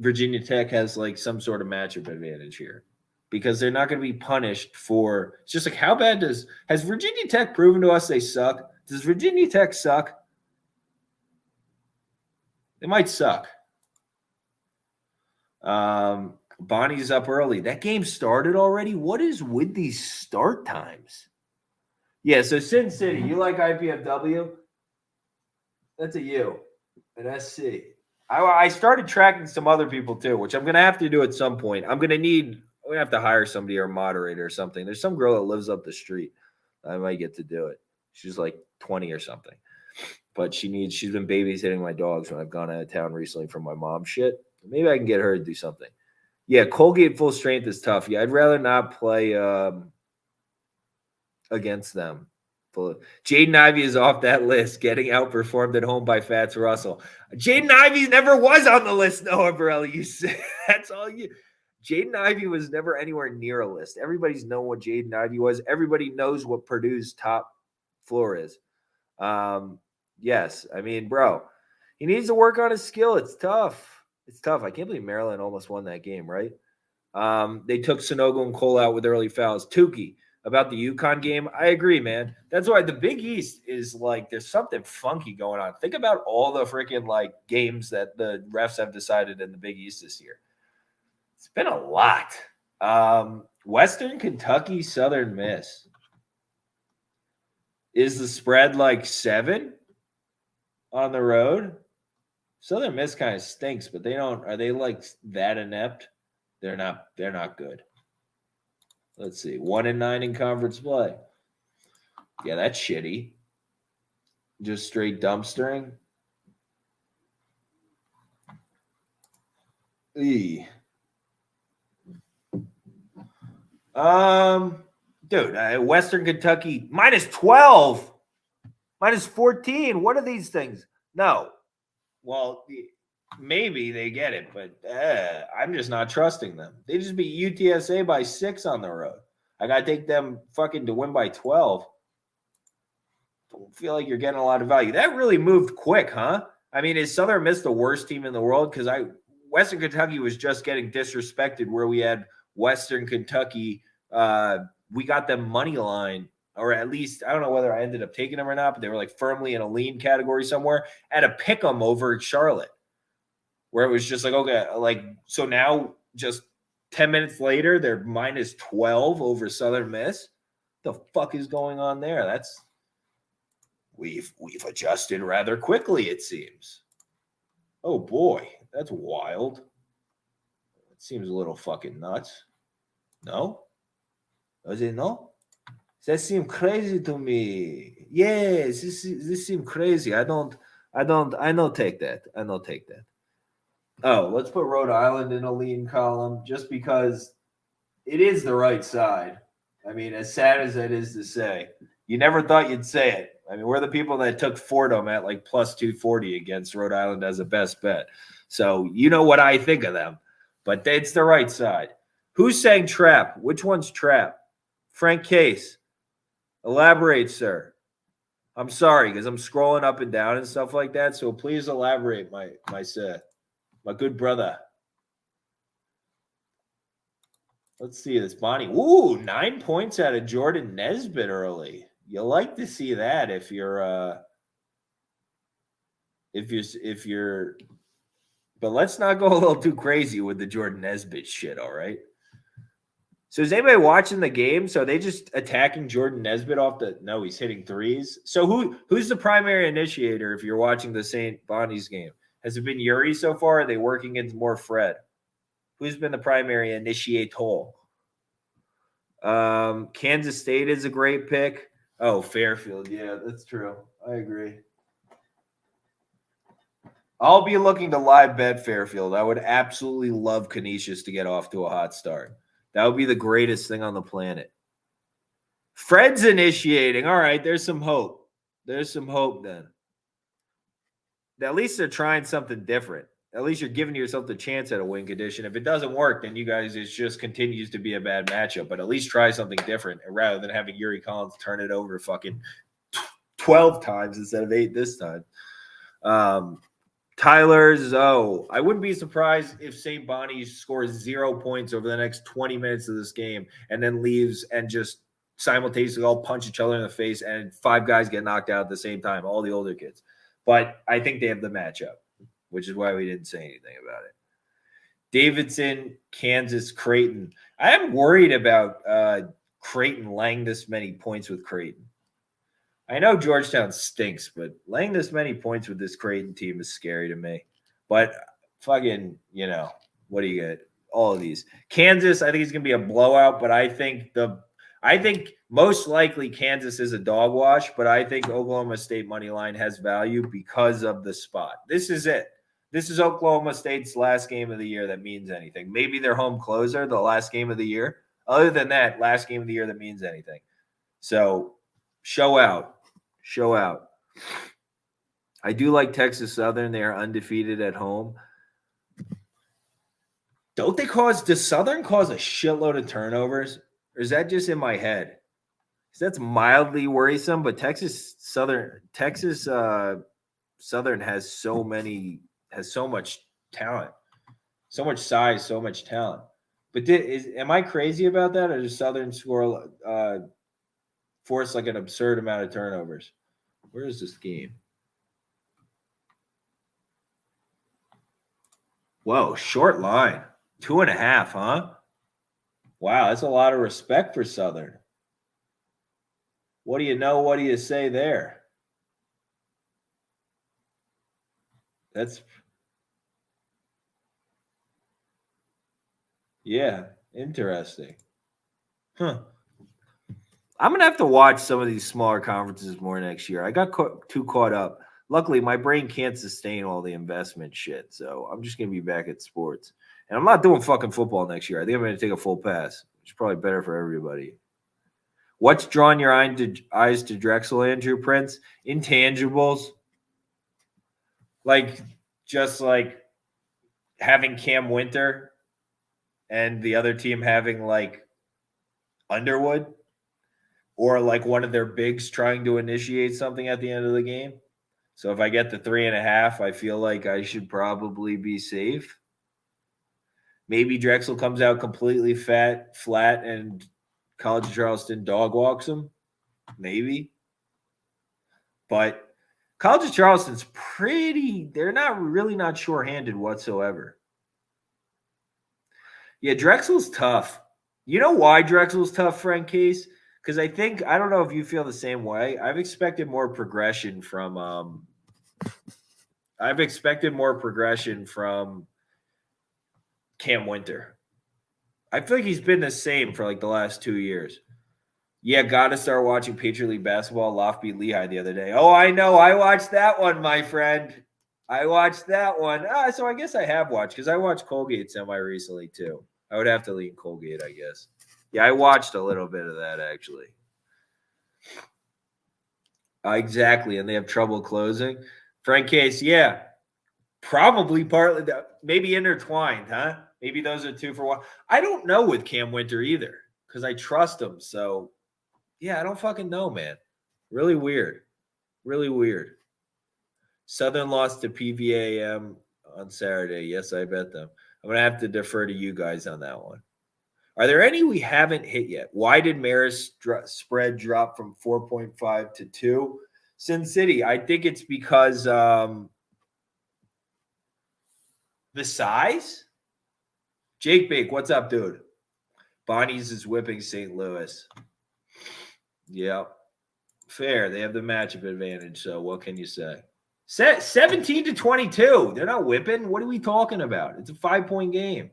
Virginia Tech has like some sort of matchup advantage here because they're not going to be punished for. It's just like, how bad has Virginia Tech proven to us they suck? Does Virginia Tech suck? They might suck. Bonnie's up early. That game started already? What is with these start times? Yeah, so Sin City, you like IPFW? That's a U. An SC. I started tracking some other people too, which I'm going to have to do at some point. I'm going to have to hire somebody or a moderator or something. There's some girl that lives up the street. I might get to do it. She's like 20 or something. But she's been babysitting my dogs when I've gone out of town recently for my mom shit. Maybe I can get her to do something. Yeah, Colgate full strength is tough. Yeah, I'd rather not play against them. Jaden Ivey is off that list, getting outperformed at home by Fats Russell. Jaden Ivey never was on the list, Noah Borelli. You say that's all you. Jaden Ivey was never anywhere near a list. Everybody's known what Jaden Ivey was. Everybody knows what Purdue's top floor is. Yes, I mean, bro, he needs to work on his skill. It's tough. I can't believe Maryland almost won that game, right? They took Sonogo and Cole out with early fouls. Tukey, about the UConn game, I agree, man. That's why the Big East is like there's something funky going on. Think about all the freaking like games that the refs have decided in the Big East this year. It's been a lot. Western Kentucky, Southern Miss. Is the spread like 7 on the road? Southern Miss kind of stinks, but are they like that inept? They're not good. Let's see. 1-9 in conference play. Yeah, that's shitty. Just straight dumpstering. Dude, Western Kentucky -12, -14. What are these things? No. Well, maybe they get it, but I'm just not trusting them. They just beat UTSA by 6 on the road. I got to take them fucking to win by 12. Don't feel like you're getting a lot of value. That really moved quick, huh? I mean, is Southern Miss the worst team in the world? Because Western Kentucky was just getting disrespected where we had Western Kentucky. We got them money line, or at least I don't know whether I ended up taking them or not, but they were like firmly in a lean category somewhere at a pick 'em over Charlotte, where it was just like, okay, like, so now just 10 minutes later, they're -12 over Southern Miss. The fuck is going on there? We've adjusted rather quickly, it seems. Oh boy, that's wild. It seems a little fucking nuts. No? Does it no? That seems crazy to me. Yes, this seems crazy. I don't take that. Oh, let's put Rhode Island in a lean column just because it is the right side. I mean, as sad as that is to say, you never thought you'd say it. I mean, we're the people that took Fordham at like +240 against Rhode Island as a best bet. So you know what I think of them, but it's the right side. Who's saying trap? Which one's trap? Frank Case. Elaborate, sir. I'm sorry, because I'm scrolling up and down and stuff like that. So please elaborate, my sir. My good brother. Let's see this. Bonnie. Ooh, 9 points out of Jordan Nesbitt early. You like to see that if you're but let's not go a little too crazy with the Jordan Nesbitt shit, all right? So is anybody watching the game? So are they just attacking Jordan Nesbitt off the no, he's hitting threes. So who's the primary initiator if you're watching the St. Bonnie's game? Has it been Yuri so far? Or are they working into more Fred? Who's been the primary initiator? Kansas State is a great pick. Oh, Fairfield. Yeah, that's true. I agree. I'll be looking to live bet Fairfield. I would absolutely love Canisius to get off to a hot start. That would be the greatest thing on the planet. Fred's initiating. All right, there's some hope. There's some hope then. At least they're trying something different. At least you're giving yourself the chance at a win condition. If it doesn't work, then you guys, it just continues to be a bad matchup. But at least try something different rather than having Yuri Collins turn it over fucking 12 times instead of 8 this time. Tyler Zoe. I wouldn't be surprised if St. Bonnie scores 0 points over the next 20 minutes of this game and then leaves and just simultaneously all punch each other in the face and 5 guys get knocked out at the same time, all the older kids. But I think they have the matchup, which is why we didn't say anything about it. Davidson, Kansas, Creighton. I am worried about Creighton laying this many points with Creighton. I know Georgetown stinks, but laying this many points with this Creighton team is scary to me. But fucking, what do you get? All of these. Kansas, I think it's gonna be a blowout, but I think most likely Kansas is a dog wash, but I think Oklahoma State money line has value because of the spot. This is it. This is Oklahoma State's last game of the year that means anything. Maybe their home closer, the last game of the year. Other than that, last game of the year that means anything. So show out. Show out. I do like Texas Southern. They are undefeated at home. Does Southern cause a shitload of turnovers? Or is that just in my head? That's mildly worrisome, but Texas Southern has so much talent, so much size, so much talent. But am I crazy about that, or does Southern force like an absurd amount of turnovers? Where is this game? Whoa, short line. 2.5, huh? Wow, that's a lot of respect for Southern. What do you know? What do you say there? Yeah, interesting. Huh. I'm going to have to watch some of these smaller conferences more next year. I got too caught up. Luckily, my brain can't sustain all the investment shit, so I'm just going to be back at sports. And I'm not doing fucking football next year. I think I'm going to take a full pass, which is probably better for everybody. What's drawing your eyes to Drexel, Andrew Prince? Intangibles. Just like having Cam Winter and the other team having like Underwood, or like one of their bigs trying to initiate something at the end of the game. So if I get the 3.5, I feel like I should probably be safe. Maybe Drexel comes out completely flat, and College of Charleston dog walks them. Maybe. But College of Charleston's they're not shorthanded whatsoever. Yeah, Drexel's tough. You know why Drexel's tough, Frank Case? Because I don't know if you feel the same way. I've expected more progression from Cam Winter. I feel like he's been the same for like the last 2 years. Yeah, got to start watching Patriot League basketball. Loft beat Lehigh the other day. Oh, I know. I watched that one, my friend. I watched that one. So I guess I have watched, because I watched Colgate semi-recently too. I would have to lean Colgate, I guess. Yeah, I watched a little bit of that, actually. Exactly, and they have trouble closing. Frank Case, yeah. Probably partly, maybe intertwined, huh? Maybe those are 2 for 1. I don't know with Cam Winter either, because I trust him. So, yeah, I don't fucking know, man. Really weird. Really weird. Southern lost to PVAM on Saturday. Yes, I bet them. I'm going to have to defer to you guys on that one. Are there any we haven't hit yet? Why did Marist spread drop from 4.5 to 2? Sin City, I think it's because the size? Jake Bake, what's up, dude? Bonnie's is whipping St. Louis. Yeah. Fair. They have the matchup advantage, so what can you say? 17 to 22. They're not whipping. What are we talking about? It's a 5-point game.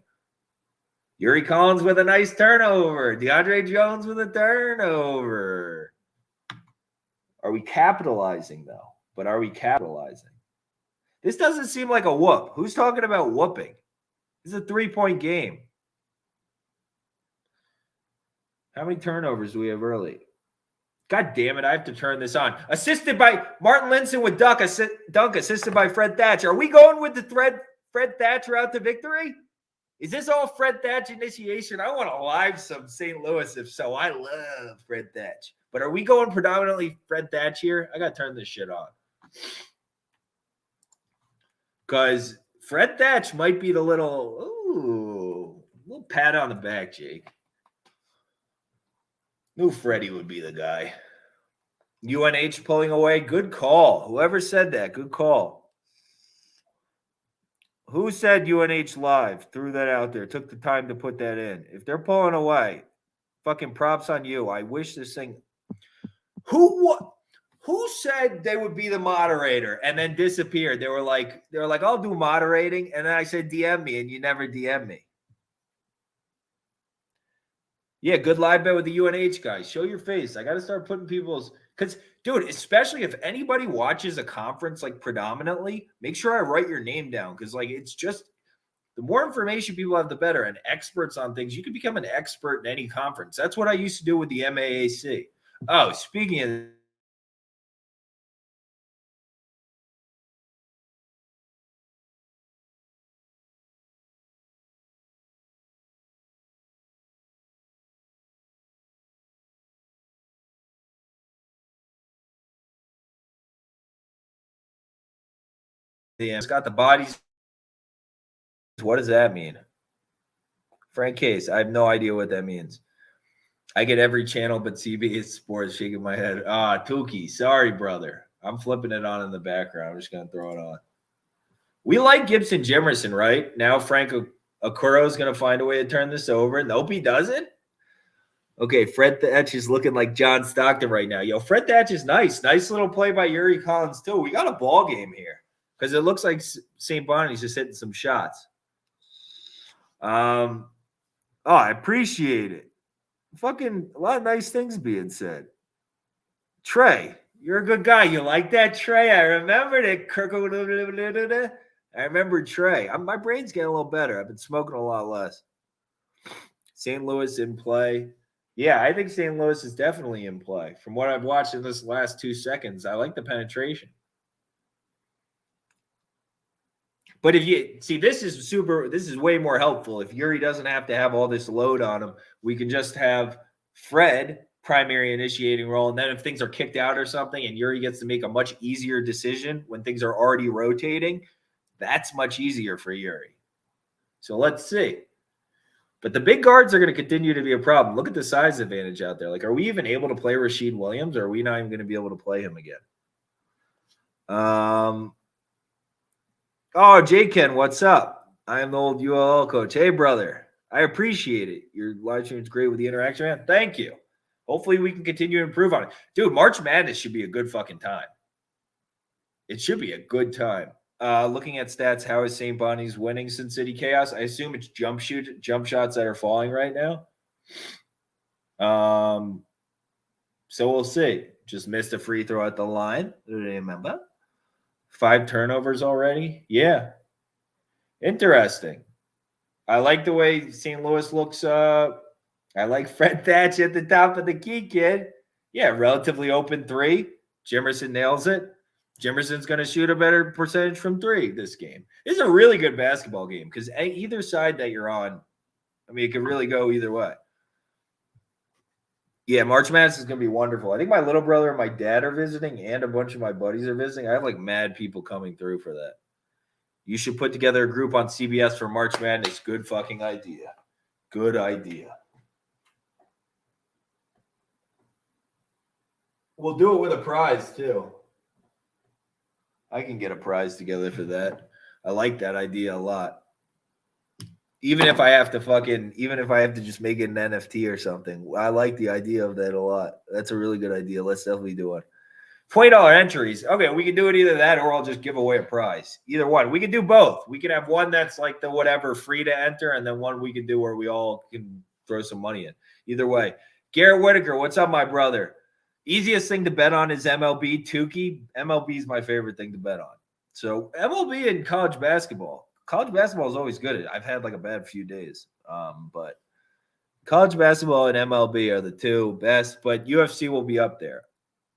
Yuri Collins with a nice turnover. DeAndre Jones with a turnover. Are we capitalizing, though? But are we capitalizing? This doesn't seem like a whoop. Who's talking about whooping? This is a 3-point game. How many turnovers do we have early? God damn it, I have to turn this on. Assisted by Martin Linson with dunk, assisted by Fred Thatcher. Are we going with the Fred Thatcher out to victory? Is this all Fred Thatch initiation? I want to live some St. Louis if so. I love Fred Thatch. But are we going predominantly Fred Thatch here? I got to turn this shit on. Because Fred Thatch might be the little pat on the back, Jake. Knew Freddie would be the guy. UNH pulling away. Good call. Whoever said that, good call. Who said UNH live? Threw that out there. Took the time to put that in. If they're pulling away, fucking props on you. I wish this thing. Who said they would be the moderator and then disappeared? They were like, I'll do moderating, and then I said DM me, and you never DM me. Yeah, good live bet with the UNH guys. Show your face. I got to start putting people's because, dude, especially if anybody watches a conference like predominantly, make sure I write your name down because, like, it's just the more information people have, the better. And experts on things, you can become an expert in any conference. That's what I used to do with the MAAC. Oh, speaking of it's got the bodies. What does that mean? Frank Case. I have no idea what that means. I get every channel but CBS Sports. Shaking my head. Tukey. Sorry, brother. I'm flipping it on in the background. I'm just going to throw it on. We like Gibson Jimerson, right? Now Frank Okoro is going to find a way to turn this over. Nope, he doesn't. Okay, Fred Thatch is looking like John Stockton right now. Yo, Fred Thatch is nice. Nice little play by Yuri Collins, too. We got a ball game here because it looks like St. Bonnie's just hitting some shots. I appreciate it. Fucking a lot of nice things being said. Trey, you're a good guy. You like that, Trey? I remembered it. I remember Trey. My brain's getting a little better. I've been smoking a lot less. St. Louis in play. Yeah, I think St. Louis is definitely in play. From what I've watched in this last 2 seconds, I like the penetration. But if you see, this is way more helpful. If Yuri doesn't have to have all this load on him, we can just have Fred primary initiating role. And then if things are kicked out or something and Yuri gets to make a much easier decision when things are already rotating, that's much easier for Yuri. So let's see. But the big guards are going to continue to be a problem. Look at the size advantage out there. Like, are we even able to play Rasheed Williams, or are we not even going to be able to play him again? Oh, J-Ken, what's up? I am the old ULL coach. Hey, brother. I appreciate it. Your live stream is great with the interaction, man. Thank you. Hopefully we can continue to improve on it. Dude, March Madness should be a good fucking time. It should be a good time. Looking at stats, how is St. Bonnie's winning Sin City Chaos? I assume it's jump shots that are falling right now. So we'll see. Just missed a free throw at the line. Remember? 5 turnovers already. Yeah. Interesting. I like the way St. Louis looks. I like Fred Thatch at the top of the key, kid. Yeah, relatively open 3. Jimerson nails it. Jimerson's going to shoot a better percentage from 3 this game. It's a really good basketball game because either side that you're on, I mean, it could really go either way. Yeah, March Madness is going to be wonderful. I think my little brother and my dad are visiting and a bunch of my buddies are visiting. I have like mad people coming through for that. You should put together a group on CBS for March Madness. Good fucking idea. Good idea. We'll do it with a prize too. I can get a prize together for that. I like that idea a lot. Even if I have to just make it an NFT or something. I like the idea of that a lot. That's a really good idea. Let's definitely do it. $20 entries. Okay, we can do it either that or I'll just give away a prize. Either one. We can do both. We can have one that's like the whatever free to enter, and then one we can do where we all can throw some money in. Either way. Garrett Whitaker, what's up, my brother? Easiest thing to bet on is MLB. Tukey. MLB is my favorite thing to bet on. So MLB and college basketball. College basketball is always good. I've had like a bad few days. But college basketball and MLB are the 2 best, but UFC will be up there.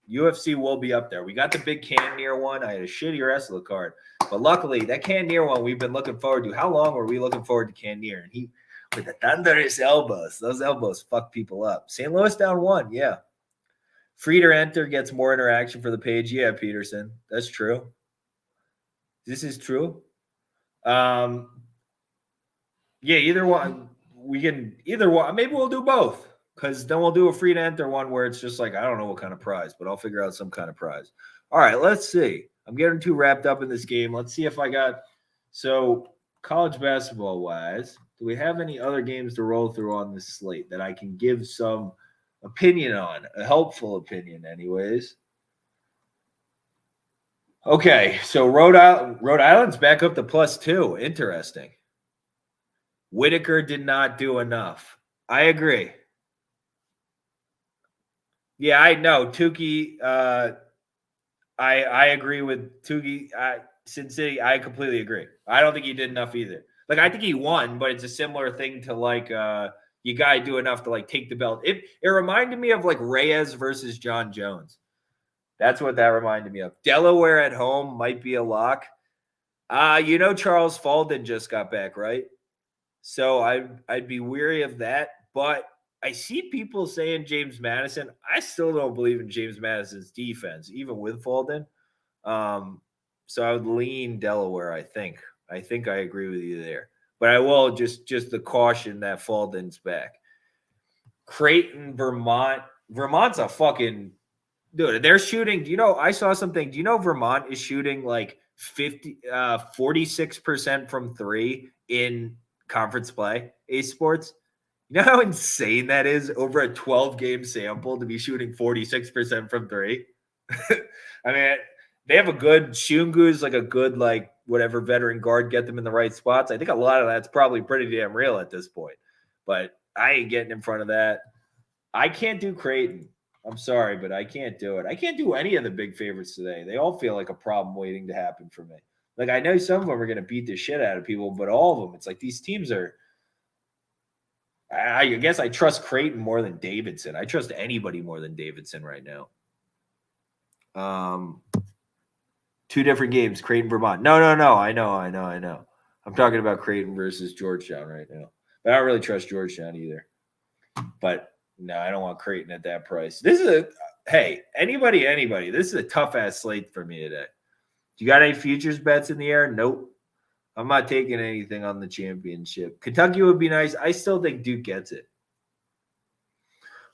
UFC will be up there. We got the big Cannonier one. I had a shitty wrestler card. But luckily, that Cannonier one we've been looking forward to. How long were we looking forward to Cannonier? And he, with the thunderous elbows, those elbows fuck people up. St. Louis down 1, yeah. Free to enter gets more interaction for the page. Yeah, Peterson. That's true. This is true. Yeah, either one. We can either one. Maybe we'll do both. Because then we'll do a free to enter one where it's just like, I don't know what kind of prize, but I'll figure out some kind of prize. All right, let's see. I'm getting too wrapped up in this game. Let's see if I got – so college basketball wise, do we have any other games to roll through on this slate that I can give some opinion on? A helpful opinion, anyways. Okay, so Rhode Island's back up to +2. Interesting. Whitaker did not do enough. I agree. Yeah, I know. Tukey, I agree with Tukey. Sin City, I completely agree. I don't think he did enough either. Like, I think he won, but it's a similar thing to like you gotta do enough to like take the belt. It reminded me of like Reyes versus John Jones. That's what that reminded me of. Delaware at home might be a lock. Charles Falden just got back, right? So I'd be weary of that. But I see people saying James Madison. I still don't believe in James Madison's defense, even with Falden. So I would lean Delaware, I think. I think I agree with you there. But I will just the caution that Falden's back. Creighton, Vermont. Vermont's a fucking dude. They're shooting. I saw something. Do you know Vermont is shooting like 46% from three in conference play, Ace Sports? You know how insane that is over a 12-game sample to be shooting 46% from three? I mean, they have a good Shungu's, like a good, like, whatever veteran guard, get them in the right spots. I think a lot of that's probably pretty damn real at this point. But I ain't getting in front of that. I can't do Creighton. I'm sorry, but I can't do it. I can't do any of the big favorites today. They all feel like a problem waiting to happen for me. Like, I know some of them are going to beat the shit out of people, but all of them, it's like these teams are – I guess I trust Creighton more than Davidson. I trust anybody more than Davidson right now. Two different games, Creighton, Vermont. No. I know. I'm talking about Creighton versus Georgetown right now. But I don't really trust Georgetown either. But no, I don't want Creighton at that price. This is anybody. This is a tough-ass slate for me today. You got any futures bets in the air? Nope. I'm not taking anything on the championship. Kentucky would be nice. I still think Duke gets it.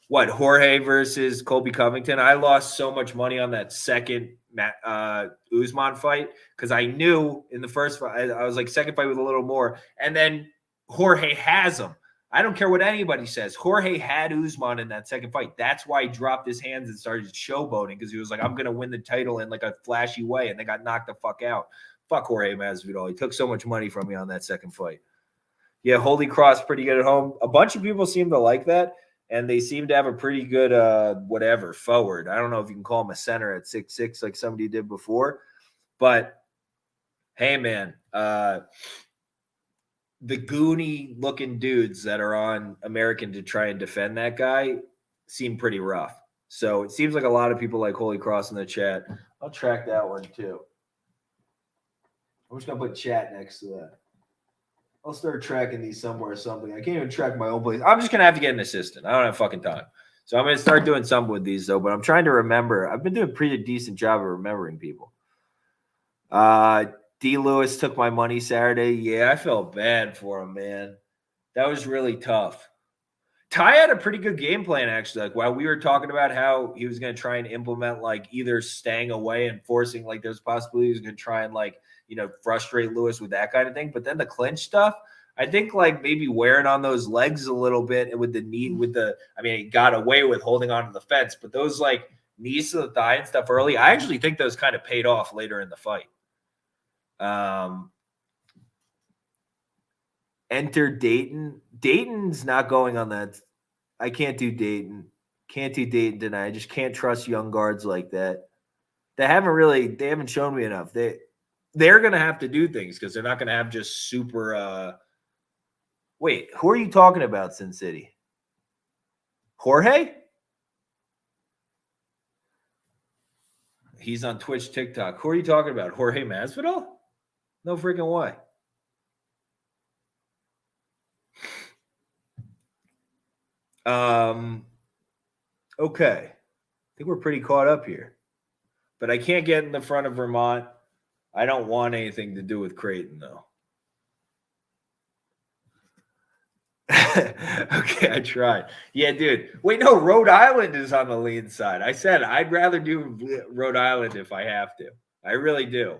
What, Jorge versus Colby Covington? I lost so much money on that second Usman fight because I knew in the first fight, I was like, second fight with a little more. And then Jorge has him. I don't care what anybody says. Jorge had Usman in that second fight. That's why he dropped his hands and started showboating because he was like, I'm going to win the title in like a flashy way. And they got knocked the fuck out. Fuck Jorge Masvidal. He took so much money from me on that second fight. Yeah, Holy Cross pretty good at home. A bunch of people seem to like that, and they seem to have a pretty good forward. I don't know if you can call him a center at 6'6" like somebody did before. But, hey, man, the goony-looking dudes that are on American to try and defend that guy seem pretty rough. So it seems like a lot of people like Holy Cross in the chat. I'll track that one, too. I'm just going to put chat next to that. I'll start tracking these somewhere or something. I can't even track my own place. I'm just going to have to get an assistant. I don't have fucking time. So I'm going to start doing something with these, though. But I'm trying to remember. I've been doing a pretty decent job of remembering people. D. Lewis took my money Saturday. Yeah, I felt bad for him, man. That was really tough. Ty had a pretty good game plan, actually. Like, while we were talking about how he was going to try and implement, like, either staying away and forcing, like, there's a possibility he was going to try and, like, frustrate Lewis with that kind of thing. But then the clinch stuff, I think like maybe wearing on those legs a little bit with the knee, he got away with holding on to the fence, but those like knees to the thigh and stuff early, I actually think those kind of paid off later in the fight. Enter Dayton. Dayton's not going on that. I can't do Dayton. Can't do Dayton tonight. I just can't trust young guards like that. They haven't shown me enough. They're going to have to do things because they're not going to have just super wait, who are you talking about, Sin City? Jorge? He's on Twitch, TikTok. Who are you talking about? Jorge Masvidal? No freaking way. Okay. I think we're pretty caught up here. But I can't get in the front of Vermont. I don't want anything to do with Creighton, though. Okay, I tried. Yeah, dude. Wait, no, Rhode Island is on the lean side. I said I'd rather do Rhode Island if I have to. I really do.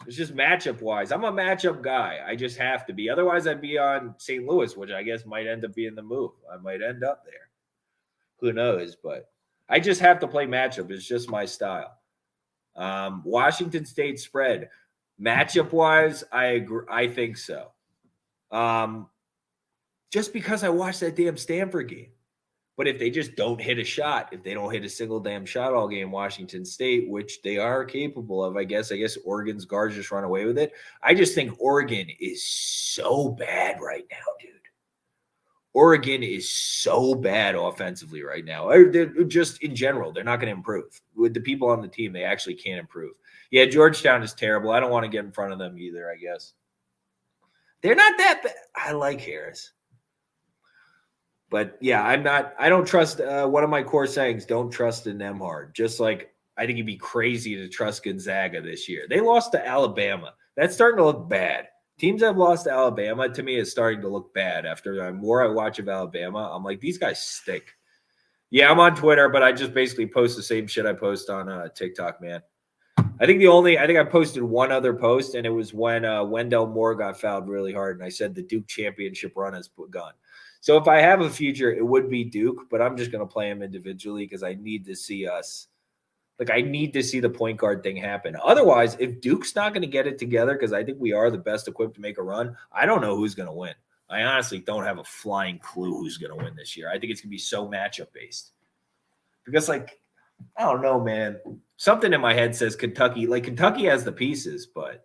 It's just matchup wise. I'm a matchup guy. I just have to be. Otherwise, I'd be on St. Louis, which I guess might end up being the move. I might end up there. Who knows? But I just have to play matchup. It's just my style. Washington State spread. Matchup wise, I agree. I think so. Just because I watched that damn Stanford game. But if they just don't hit a shot, if they don't hit a single damn shot all game, Washington State, which they are capable of, I guess Oregon's guards just run away with it. I just think Oregon is so bad right now, dude. Oregon is so bad offensively right now. They're just in general, they're not going to improve. With the people on the team, they actually can't improve. Yeah, Georgetown is terrible. I don't want to get in front of them either, I guess. They're not that bad. I like Harris. But yeah, I don't trust one of my core sayings, don't trust in Nemhard. Just like I think it'd be crazy to trust Gonzaga this year. They lost to Alabama. That's starting to look bad. Teams that have lost to Alabama, to me, is starting to look bad. After the more I watch of Alabama, I'm like, these guys stink. Yeah, I'm on Twitter, but I just basically post the same shit I post on TikTok, man. I think I posted one other post, and it was when Wendell Moore got fouled really hard, and I said the Duke championship run has begun. So if I have a future, it would be Duke, but I'm just going to play him individually because I need to see us. Like, I need to see the point guard thing happen. Otherwise, if Duke's not going to get it together, because I think we are the best equipped to make a run, I don't know who's going to win. I honestly don't have a flying clue who's going to win this year. I think it's going to be so matchup-based. Because, like, I don't know, man. Something in my head says Kentucky. Like, Kentucky has the pieces, but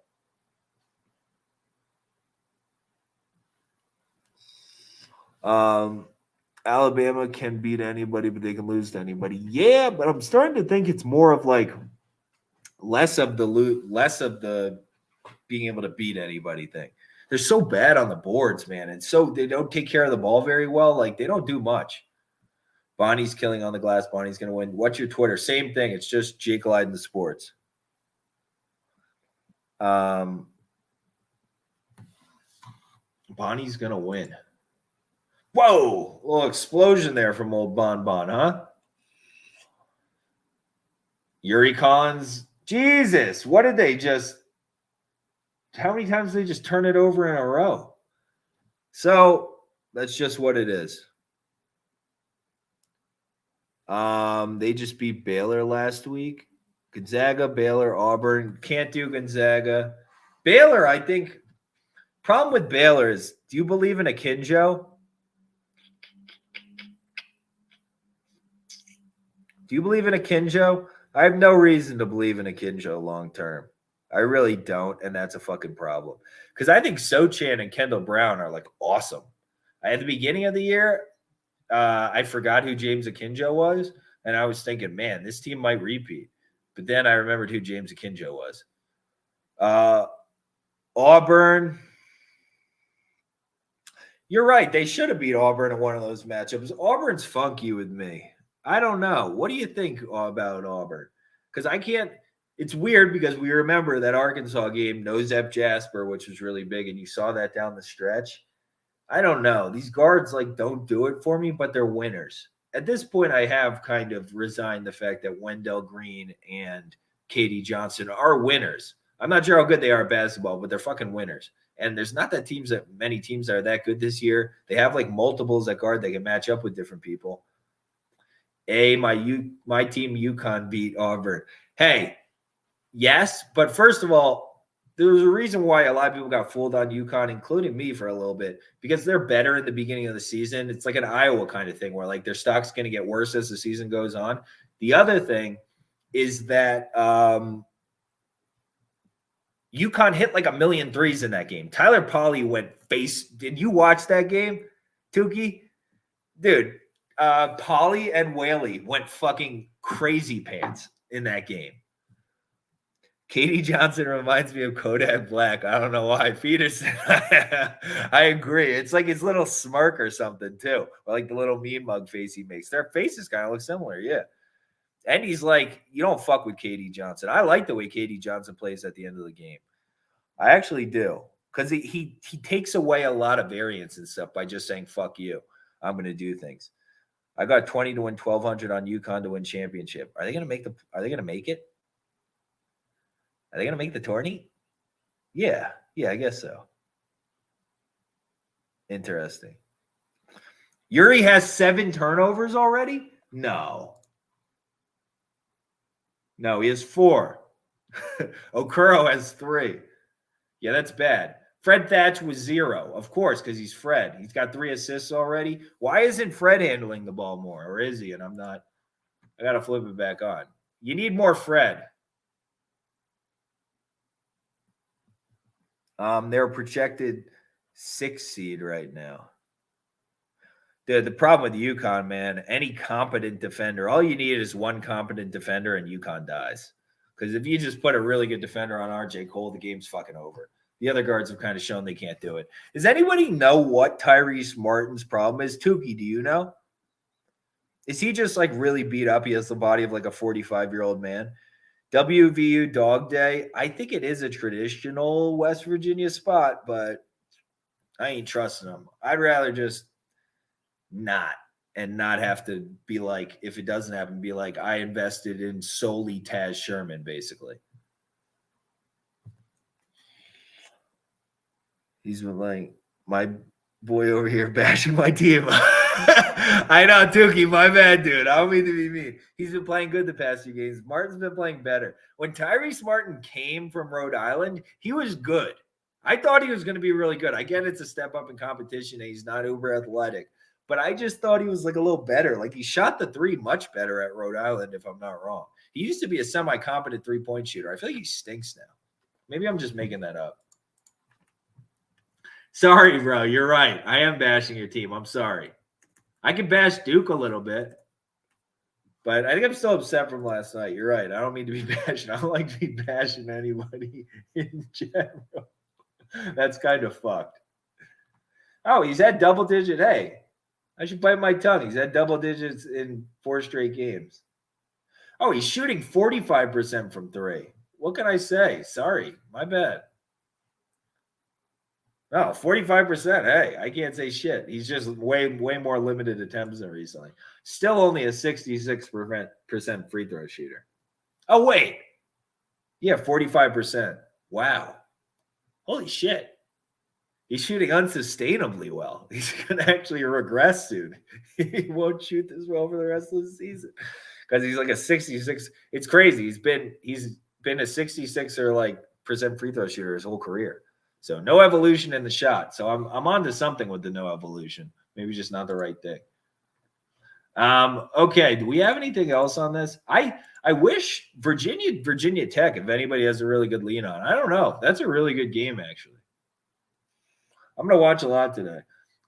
Alabama can beat anybody, but they can lose to anybody. Yeah, but I'm starting to think it's more of like less of the being able to beat anybody thing. They're so bad on the boards, man, and so they don't take care of the ball very well. Like, they don't do much. Bonnie's killing on the glass. Bonnie's going to win. What's your Twitter? Same thing. It's just Jake Lyden the Sports. Bonnie's going to win. Whoa, a little explosion there from old Bon, huh? Yuri Collins. Jesus, what did they just – how many times did they just turn it over in a row? So that's just what it is. They just beat Baylor last week. Gonzaga, Baylor, Auburn. Can't do Gonzaga. Baylor, I think – problem with Baylor is, do you believe in Akinjo? Do you believe in Akinjo? I have no reason to believe in Akinjo long term. I really don't, and that's a fucking problem. Because I think Sochan and Kendall Brown are, like, awesome. At the beginning of the year, I forgot who James Akinjo was, and I was thinking, man, this team might repeat. But then I remembered who James Akinjo was. Auburn. You're right. They should have beat Auburn in one of those matchups. Auburn's funky with me. I don't know. What do you think about Auburn? Because I can't – it's weird because we remember that Arkansas game, no Zep Jasper, which was really big, and you saw that down the stretch. I don't know. These guards, like, don't do it for me, but they're winners. At this point, I have kind of resigned the fact that Wendell Green and Katie Johnson are winners. I'm not sure how good they are at basketball, but they're fucking winners. And there's not that many teams that are that good this year. They have, like, multiples at guard. They can match up with different people. My team UConn beat Auburn. Hey, yes, but first of all, there's a reason why a lot of people got fooled on UConn, including me for a little bit, because they're better in the beginning of the season. It's like an Iowa kind of thing where, like, their stock's going to get worse as the season goes on. The other thing is that UConn hit like 1,000,000 threes in that game. Tyler Polley went face. Did you watch that game, Tukey? Dude. Polly and Whaley went fucking crazy pants in that game. Katie Johnson reminds me of Kodak Black. I don't know why. Peterson. I agree. It's like his little smirk or something too. Or like the little mean mug face he makes. Their faces kind of look similar. Yeah. And he's like, you don't fuck with Katie Johnson. I like the way Katie Johnson plays at the end of the game. I actually do. Because he takes away a lot of variance and stuff by just saying, fuck you. I'm going to do things. I got 20 to win 1,200 on UConn to win championship. Are they going to make it? Are they going to make the tourney? Yeah, I guess so. Interesting. Yuri has 7 turnovers already? No, he has 4. Okuro has 3. Yeah, that's bad. Fred Thatch was 0, of course, because he's Fred. He's got 3 assists already. Why isn't Fred handling the ball more? Or is he? And I'm not. I got to flip it back on. You need more Fred. They're projected 6 seed right now. The problem with UConn, man, any competent defender, all you need is one competent defender and UConn dies. Because if you just put a really good defender on RJ Cole, the game's fucking over. The other guards have kind of shown they can't do it. Does anybody know what Tyrese Martin's problem is? Tukey, do you know? Is he just like really beat up? He has the body of like a 45-year-old man. WVU Dog Day. I think it is a traditional West Virginia spot, but I ain't trusting them. I'd rather just not have to be like, if it doesn't happen, be like, I invested in solely Taz Sherman, basically. He's been like, my boy over here bashing my team. I know, Tukey, my bad, dude. I don't mean to be mean. He's been playing good the past few games. Martin's been playing better. When Tyrese Martin came from Rhode Island, he was good. I thought he was going to be really good. I get it's a step up in competition and he's not uber athletic, but I just thought he was like a little better. Like he shot the 3 much better at Rhode Island, if I'm not wrong. He used to be a semi-competent 3-point shooter. I feel like he stinks now. Maybe I'm just making that up. Sorry, bro. You're right. I am bashing your team. I'm sorry. I can bash Duke a little bit, but I think I'm still upset from last night. You're right. I don't mean to be bashing. I don't like to be bashing anybody in general. That's kind of fucked. Oh, he's had double digit. Hey, I should bite my tongue. He's had double digits in 4 straight games. Oh, he's shooting 45% from 3. What can I say? Sorry. My bad. No, 45%. Hey, I can't say shit. He's just way more limited attempts than recently. Still only a 66% free throw shooter. Oh, wait. Yeah, 45%. Wow. Holy shit. He's shooting unsustainably well. He's going to actually regress soon. He won't shoot this well for the rest of the season because he's like a 66. It's crazy. He's been a 66 or like percent free throw shooter his whole career. So no evolution in the shot. So I'm on to something with the no evolution. Maybe just not the right thing. Okay. Do we have anything else on this? I wish Virginia Tech, if anybody has a really good lean on. I don't know. That's a really good game, actually. I'm going to watch a lot today.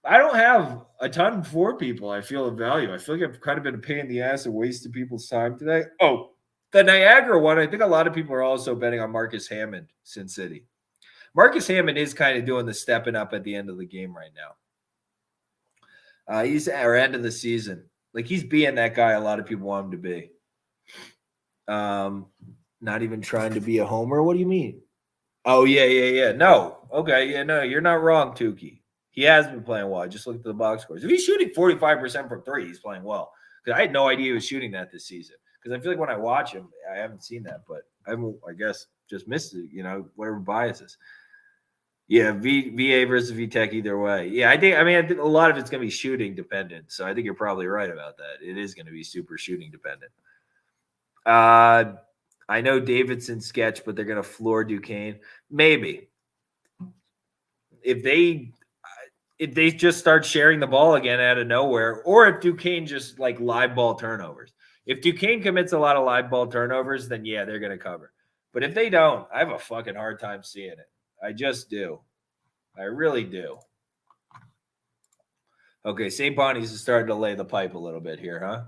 I don't have a ton for people I feel of value. I feel like I've kind of been a pain in the ass and wasted people's time today. Oh, the Niagara one, I think a lot of people are also betting on Marcus Hammond, Sin City. Marcus Hammond is kind of doing the stepping up at the end of the game right now. He's at our end of the season. Like he's being that guy a lot of people want him to be. Not even trying to be a homer. What do you mean? Oh, yeah. No. Okay. Yeah, no, you're not wrong, Tukey. He has been playing well. I just looked at the box scores. If he's shooting 45% from 3, he's playing well. Because I had no idea he was shooting that this season. Because I feel like when I watch him, I haven't seen that, but I guess just missed it, whatever biases. Yeah, VA versus VTech either way. Yeah, I think a lot of it's going to be shooting dependent. So I think you're probably right about that. It is going to be super shooting dependent. I know Davidson sketch, but they're going to floor Duquesne. Maybe. If they just start sharing the ball again out of nowhere, or if Duquesne just like live ball turnovers. If Duquesne commits a lot of live ball turnovers, then yeah, they're going to cover. But if they don't, I have a fucking hard time seeing it. I just do. I really do. Okay, St. Bonnie's is starting to lay the pipe a little bit here, huh?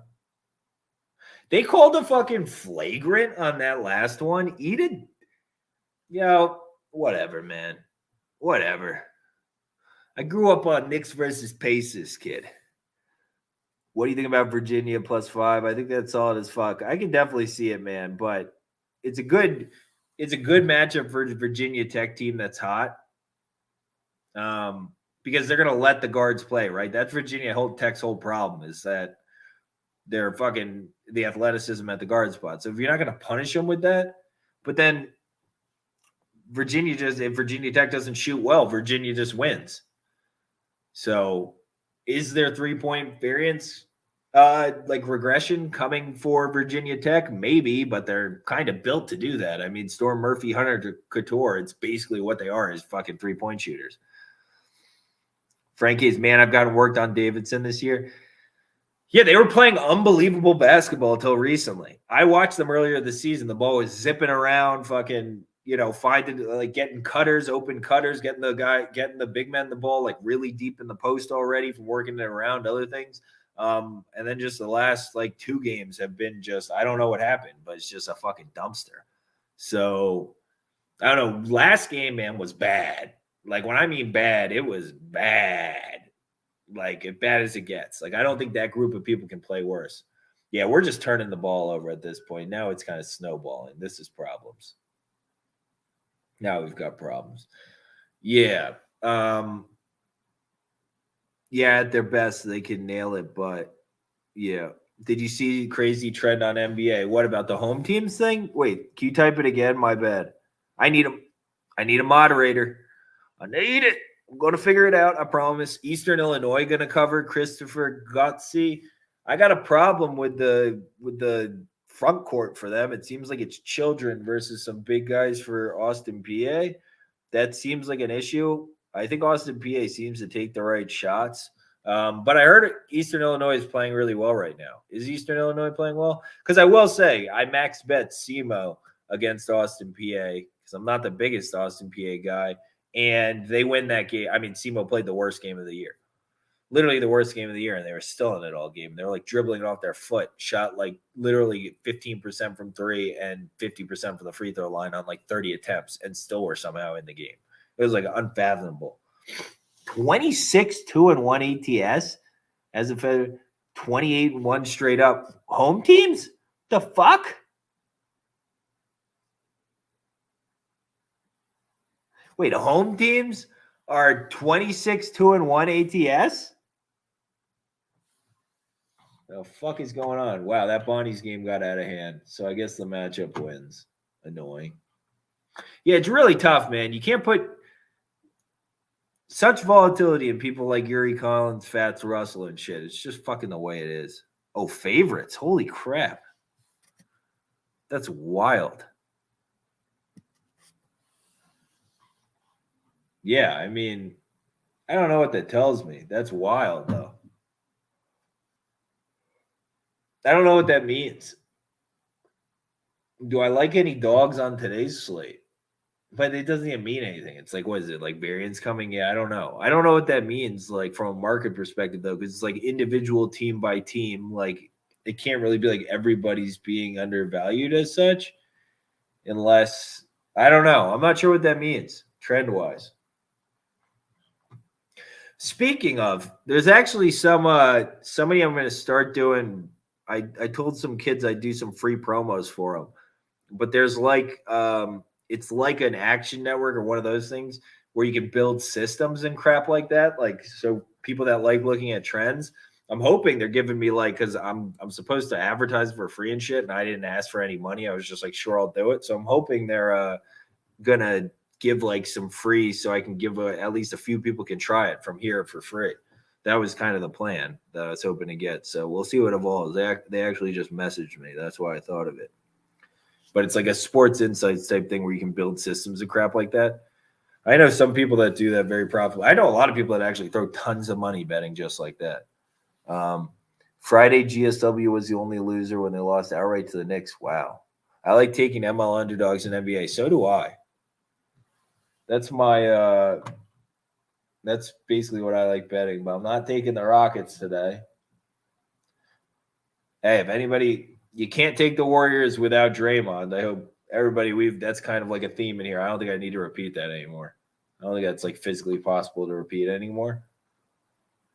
They called a fucking flagrant on that last one. Eat it. Whatever, man. Whatever. I grew up on Knicks versus Pacers, kid. What do you think about Virginia +5? I think that's solid as fuck. I can definitely see it, man, but it's a good matchup for Virginia Tech team that's hot. Because they're going to let the guards play, right? That's Virginia Tech's whole problem is that they're fucking the athleticism at the guard spot. So if you're not going to punish them with that, but then if Virginia Tech doesn't shoot well, Virginia just wins. So is there 3-point variance like regression coming for Virginia Tech? Maybe, but they're kind of built to do that. I mean, Storm Murphy, Hunter Couture, it's basically what they are, is fucking 3-point shooters. Frankie's, man, I've gotten worked on Davidson this year. Yeah, they were playing unbelievable basketball until recently. I watched them earlier this season. The ball was zipping around, fucking, finding, like, getting cutters, open cutters, getting the big men the ball, like, really deep in the post already from working it around, other things. And then just the last, like, 2 games have been just, I don't know what happened, but it's just a fucking dumpster. So, I don't know. Last game, man, was bad. Like, when I mean bad, it was bad. Like, as bad as it gets. Like, I don't think that group of people can play worse. Yeah, we're just turning the ball over at this point. Now it's kind of snowballing. This is problems. Now we've got problems. Yeah. Yeah, at their best, they can nail it. But, yeah. Did you see crazy trend on NBA? What about the home teams thing? Wait, can you type it again? My bad. I need a moderator. I need it. I'm going to figure it out. I promise. Eastern Illinois going to cover Christopher Gotze. I got a problem with the front court for them. It seems like it's children versus some big guys for Austin, PA. That seems like an issue. I think Austin, PA seems to take the right shots. But I heard Eastern Illinois is playing really well right now. Is Eastern Illinois playing well? Because I will say, I max bet SEMO against Austin, PA, because I'm not the biggest Austin, PA guy. And they win that game. I mean, SEMO played the worst game of the year. Literally the worst game of the year, and they were still in it all game. They were like dribbling it off their foot, shot like literally 15% from 3 and 50% from the free throw line on like 30 attempts, and still were somehow in the game. It was like unfathomable. 26-2-1 ATS as if 28-1 straight up home teams? The fuck? Wait, home teams are 26-2-1 ATS? The fuck is going on? Wow, that Bonnie's game got out of hand. So I guess the matchup wins. Annoying. Yeah, it's really tough, man. You can't put such volatility in people like Yuri Collins, Fats Russell, and shit. It's just fucking the way it is. Oh, favorites. Holy crap. That's wild. Yeah, I mean, I don't know what that tells me. That's wild, though. I don't know what that means. Do I like any dogs on today's slate? But it doesn't even mean anything. It's like, what is it? Like variance coming? Yeah, I don't know. I don't know what that means, like from a market perspective, though, because it's like individual team by team. Like it can't really be like everybody's being undervalued as such, unless I don't know. I'm not sure what that means trend wise. Speaking of, there's actually somebody I'm going to start doing. I told some kids I'd do some free promos for them, but there's like it's like an Action Network or one of those things where you can build systems and crap like that. Like, so people that like looking at trends, I'm hoping they're giving me like, cause I'm supposed to advertise for free and shit. And I didn't ask for any money. I was just like, sure, I'll do it. So I'm hoping they're going to give like some free so I can give at least a few people can try it from here for free. That was kind of the plan that I was hoping to get. So we'll see what evolves. They actually just messaged me. That's why I thought of it. But it's like a sports insights type thing where you can build systems and crap like that. I know some people that do that very profitably. I know a lot of people that actually throw tons of money betting just like that. Friday, GSW was the only loser when they lost outright to the Knicks. Wow. I like taking ML underdogs in NBA. So do I. That's my that's basically what I like betting, but I'm not taking the Rockets today. Hey, if anybody, you can't take the Warriors without Draymond. I hope everybody, that's kind of like a theme in here. I don't think I need to repeat that anymore. I don't think that's like physically possible to repeat anymore.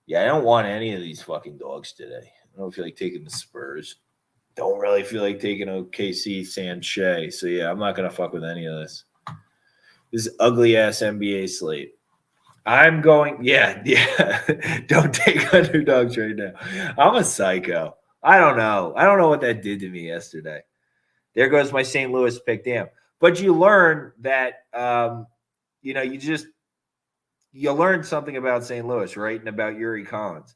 Yeah, I don't want any of these fucking dogs today. I don't feel like taking the Spurs. Don't really feel like taking OKC San Shea. So yeah, I'm not going to fuck with any of this. This ugly ass NBA slate. I'm going, yeah. Don't take underdogs right now. I'm a psycho. I don't know. I don't know what that did to me yesterday. There goes my St. Louis pick. Damn. But you learn that, you learn something about St. Louis, right? And about Yuri Collins.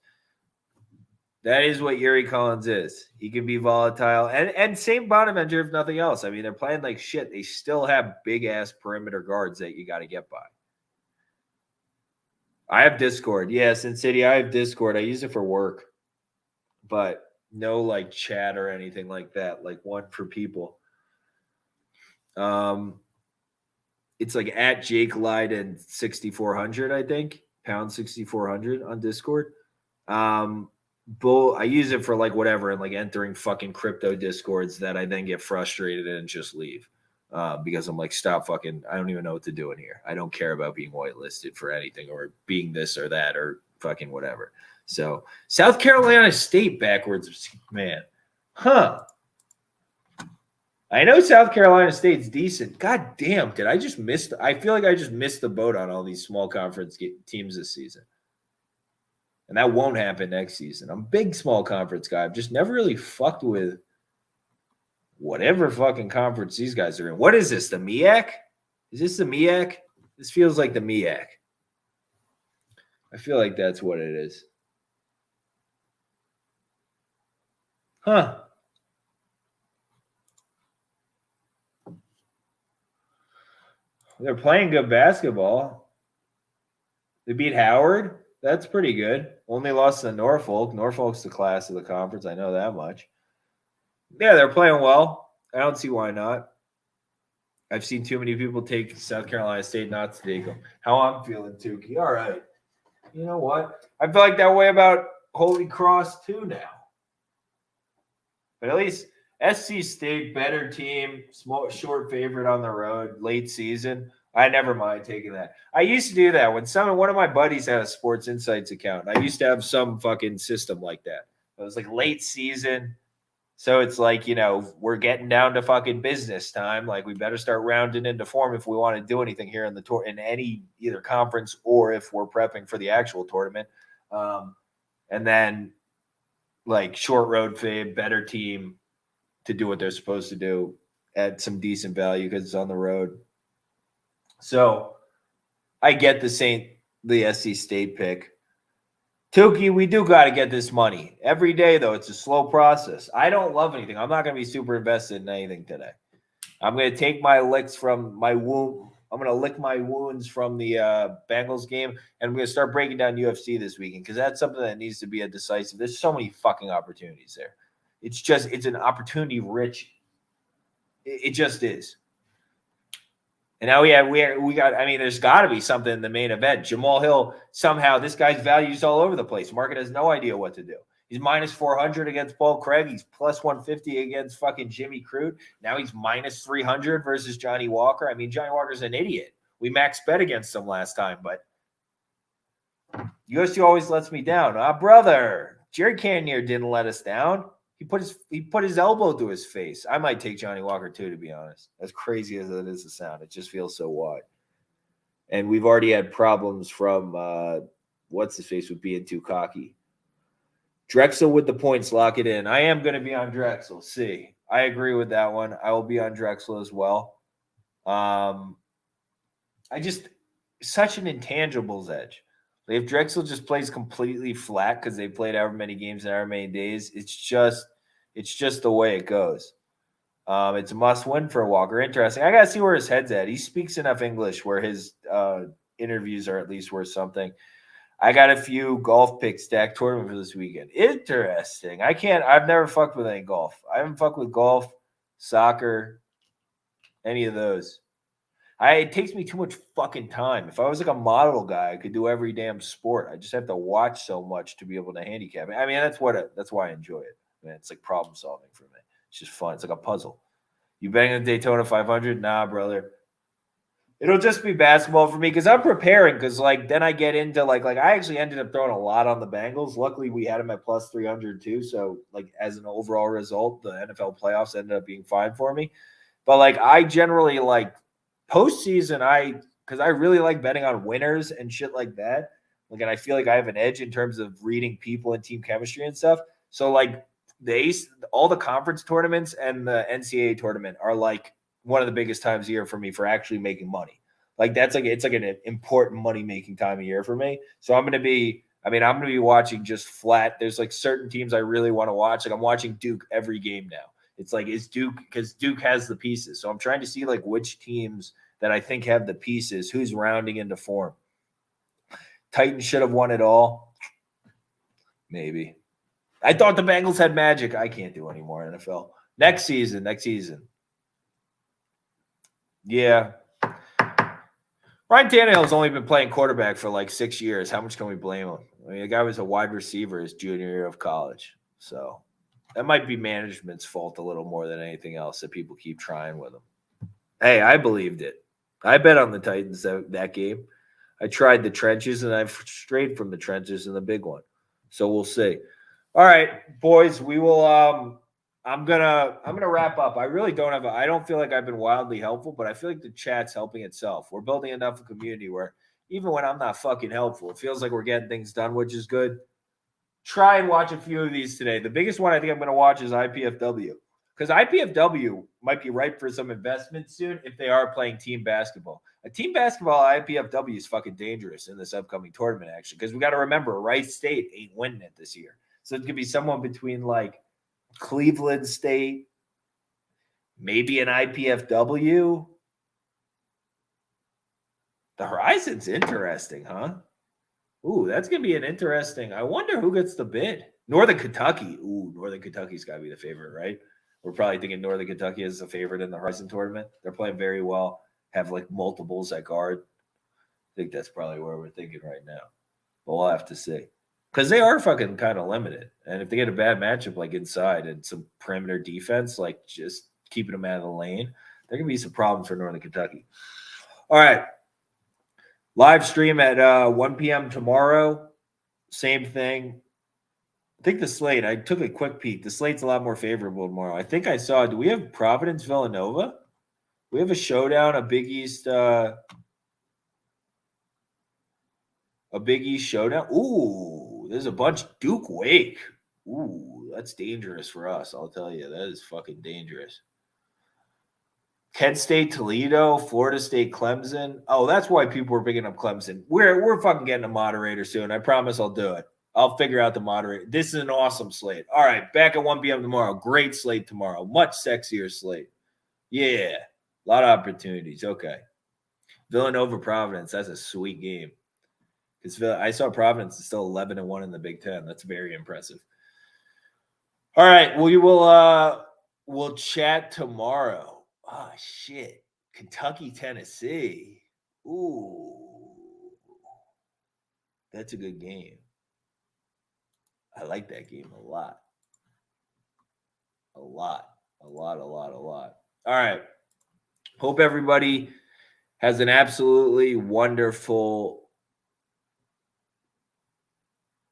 That is what Yuri Collins is. He can be volatile. And same Bonaventure, if nothing else. I mean, they're playing like shit. They still have big-ass perimeter guards that you got to get by. I have Discord. Yeah, Sin City, I have Discord. I use it for work. But no, like, chat or anything like that. Like, one for people. It's like at Jake Leiden 6400, I think. Pound 6400 on Discord. I use it for like whatever and like entering fucking crypto discords that I then get frustrated and just leave because I'm like, stop fucking, I don't even know what to do in here. I don't care about being whitelisted for anything or being this or that or fucking whatever. So South Carolina State backwards, man. Huh. I know South Carolina State's decent. God damn, did I just miss? I feel like I just missed the boat on all these small conference teams this season. And that won't happen next season. I'm a big small conference guy. I've just never really fucked with whatever fucking conference these guys are in. What is this, the MEAC? Is this the MEAC? This feels like the MEAC. I feel like that's what it is. Huh. They're playing good basketball. They beat Howard. That's pretty good. Only lost to Norfolk. Norfolk's the class of the conference. I know that much. Yeah, they're playing well. I don't see why not. I've seen too many people take South Carolina State not to take them. How I'm feeling, Tukey. All right. You know what? I feel like that way about Holy Cross too now. But at least SC State, better team, small, short favorite on the road, late season. I never mind taking that. I used to do that when one of my buddies had a Sports Insights account. I used to have some fucking system like that. It was like late season. So it's like, we're getting down to fucking business time. Like we better start rounding into form if we want to do anything here in the tour in any either conference or if we're prepping for the actual tournament. And then like short road fade, better team to do what they're supposed to do at some decent value because it's on the road. So I get the SC State pick. Tukey, we do got to get this money. Every day, though, it's a slow process. I don't love anything. I'm not going to be super invested in anything today. I'm going to take my licks from my wound. I'm going to lick my wounds from the Bengals game, and I'm going to start breaking down UFC this weekend because that's something that needs to be a decisive. There's so many fucking opportunities there. It's an opportunity rich. It just is. And now we got, I mean, there's got to be something in the main event. Jamal Hill, somehow, this guy's values all over the place. Market has no idea what to do. He's minus 400 against Paul Craig. He's plus 150 against fucking Jimmy Crute. Now he's minus 300 versus Johnny Walker. I mean, Johnny Walker's an idiot. We max bet against him last time, but UFC always lets me down. Brother, Jared Cannonier didn't let us down. He put his elbow to his face. I might take Johnny Walker too, to be honest. As crazy as it is to sound, it just feels so wide. And we've already had problems from what's his face with being too cocky. Drexel with the points, lock it in. I am going to be on Drexel. See, I agree with that one. I will be on Drexel as well. Such an intangibles edge. If Drexel just plays completely flat because they played however many games in however many days, it's just the way it goes. It's a must-win for Walker. Interesting. I got to see where his head's at. He speaks enough English where his interviews are at least worth something. I got a few golf picks stacked tournament for this weekend. Interesting. I've never fucked with any golf. I haven't fucked with golf, soccer, any of those. It takes me too much fucking time. If I was like a model guy, I could do every damn sport. I just have to watch so much to be able to handicap it. I mean, that's why I enjoy it. Man, it's like problem solving for me. It's just fun. It's like a puzzle. You betting on Daytona 500? Nah, brother. It'll just be basketball for me because I'm preparing because then I get into like I actually ended up throwing a lot on the Bengals. Luckily, we had them at plus 300 too. So as an overall result, the NFL playoffs ended up being fine for me. But I generally postseason, because I really like betting on winners and shit like that. And I feel like I have an edge in terms of reading people and team chemistry and stuff. So all the conference tournaments and the NCAA tournament are one of the biggest times of year for me for actually making money. Like that's like it's like an important money making time of year for me. So I'm gonna be watching just flat. There's like certain teams I really want to watch. Like I'm watching Duke every game now. It's like is Duke because Duke has the pieces. So I'm trying to see like which teams that I think have the pieces, who's rounding into form. Titans should have won it all. Maybe. I thought the Bengals had magic. I can't do anymore NFL. Next season. Yeah. Ryan Tannehill's only been playing quarterback for like 6 years. How much can we blame him? I mean, the guy was a wide receiver his junior year of college. So that might be management's fault a little more than anything else that people keep trying with him. Hey, I believed it. I bet on the Titans that game. I tried the trenches and I've strayed from the trenches in the big one. So we'll see. All right, boys, we will I'm gonna wrap up. I really I don't feel like I've been wildly helpful, but I feel like the chat's helping itself. We're building enough of a community where even when I'm not fucking helpful, it feels like we're getting things done, which is good. Try and watch a few of these today. The biggest one I think I'm gonna watch is IPFW. Because IPFW might be ripe for some investment soon if they are playing team basketball. A team basketball IPFW is fucking dangerous in this upcoming tournament, actually, because we got to remember Rice State ain't winning it this year. So it's going to be someone between like Cleveland State, maybe an IPFW. The Horizon's interesting, huh? Ooh, that's going to be an interesting. I wonder who gets the bid. Northern Kentucky. Ooh, Northern Kentucky's got to be the favorite, right? We're probably thinking Northern Kentucky is the favorite in the Horizon tournament. They're playing very well, have like multiples at guard. I think that's probably where we're thinking right now. But we'll have to see. Because they are fucking kind of limited. And if they get a bad matchup like inside and some perimeter defense, like just keeping them out of the lane, there can be some problems for Northern Kentucky. All right. Live stream at 1 p.m. tomorrow. Same thing. I think the slate, I took a quick peek. The slate's a lot more favorable tomorrow. I think I saw, do we have Providence Villanova? We have a showdown, a Big East showdown. Ooh, there's a bunch. Duke Wake. Ooh, that's dangerous for us. I'll tell you, that is fucking dangerous. Kent State, Toledo, Florida State, Clemson. Oh, that's why people were picking up Clemson. We're fucking getting a moderator soon. I promise I'll do it. I'll figure out the moderator. This is an awesome slate. All right, back at 1 p.m. tomorrow. Great slate tomorrow. Much sexier slate. Yeah, a lot of opportunities. Okay. Villanova, Providence. That's a sweet game. Because I saw Providence is still 11-1 in the Big Ten. That's very impressive. All right, we'll chat tomorrow. Oh shit, Kentucky, Tennessee. Ooh, that's a good game. I like that game a lot. All right. Hope everybody has an absolutely wonderful.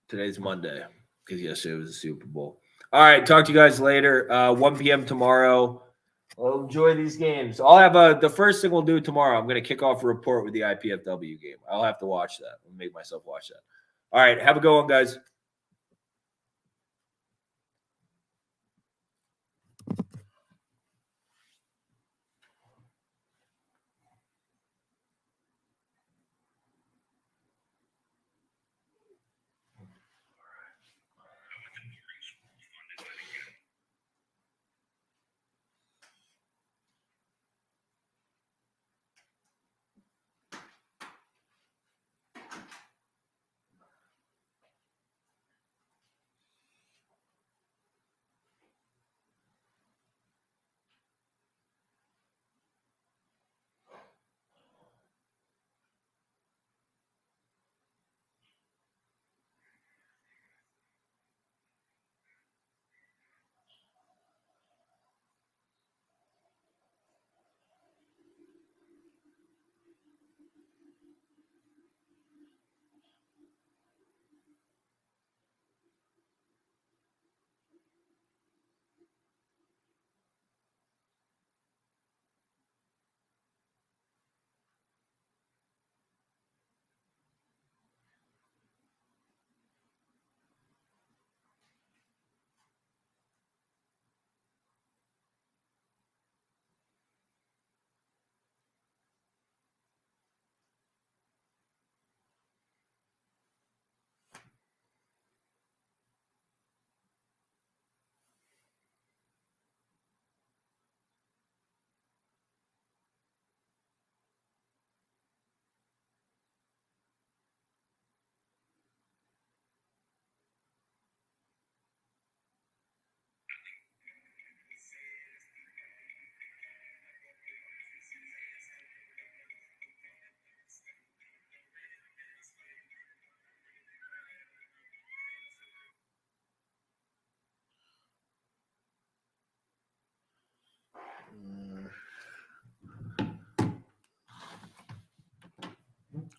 Today's Monday because yesterday was the Super Bowl. All right. Talk to you guys later. 1 p.m. tomorrow. I'll enjoy these games. I'll have the first thing we'll do tomorrow. I'm going to kick off a report with the IPFW game. I'll have to watch that. I'll make myself watch that. All right. Have a good one, guys.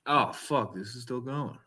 Oh fuck, this is still going.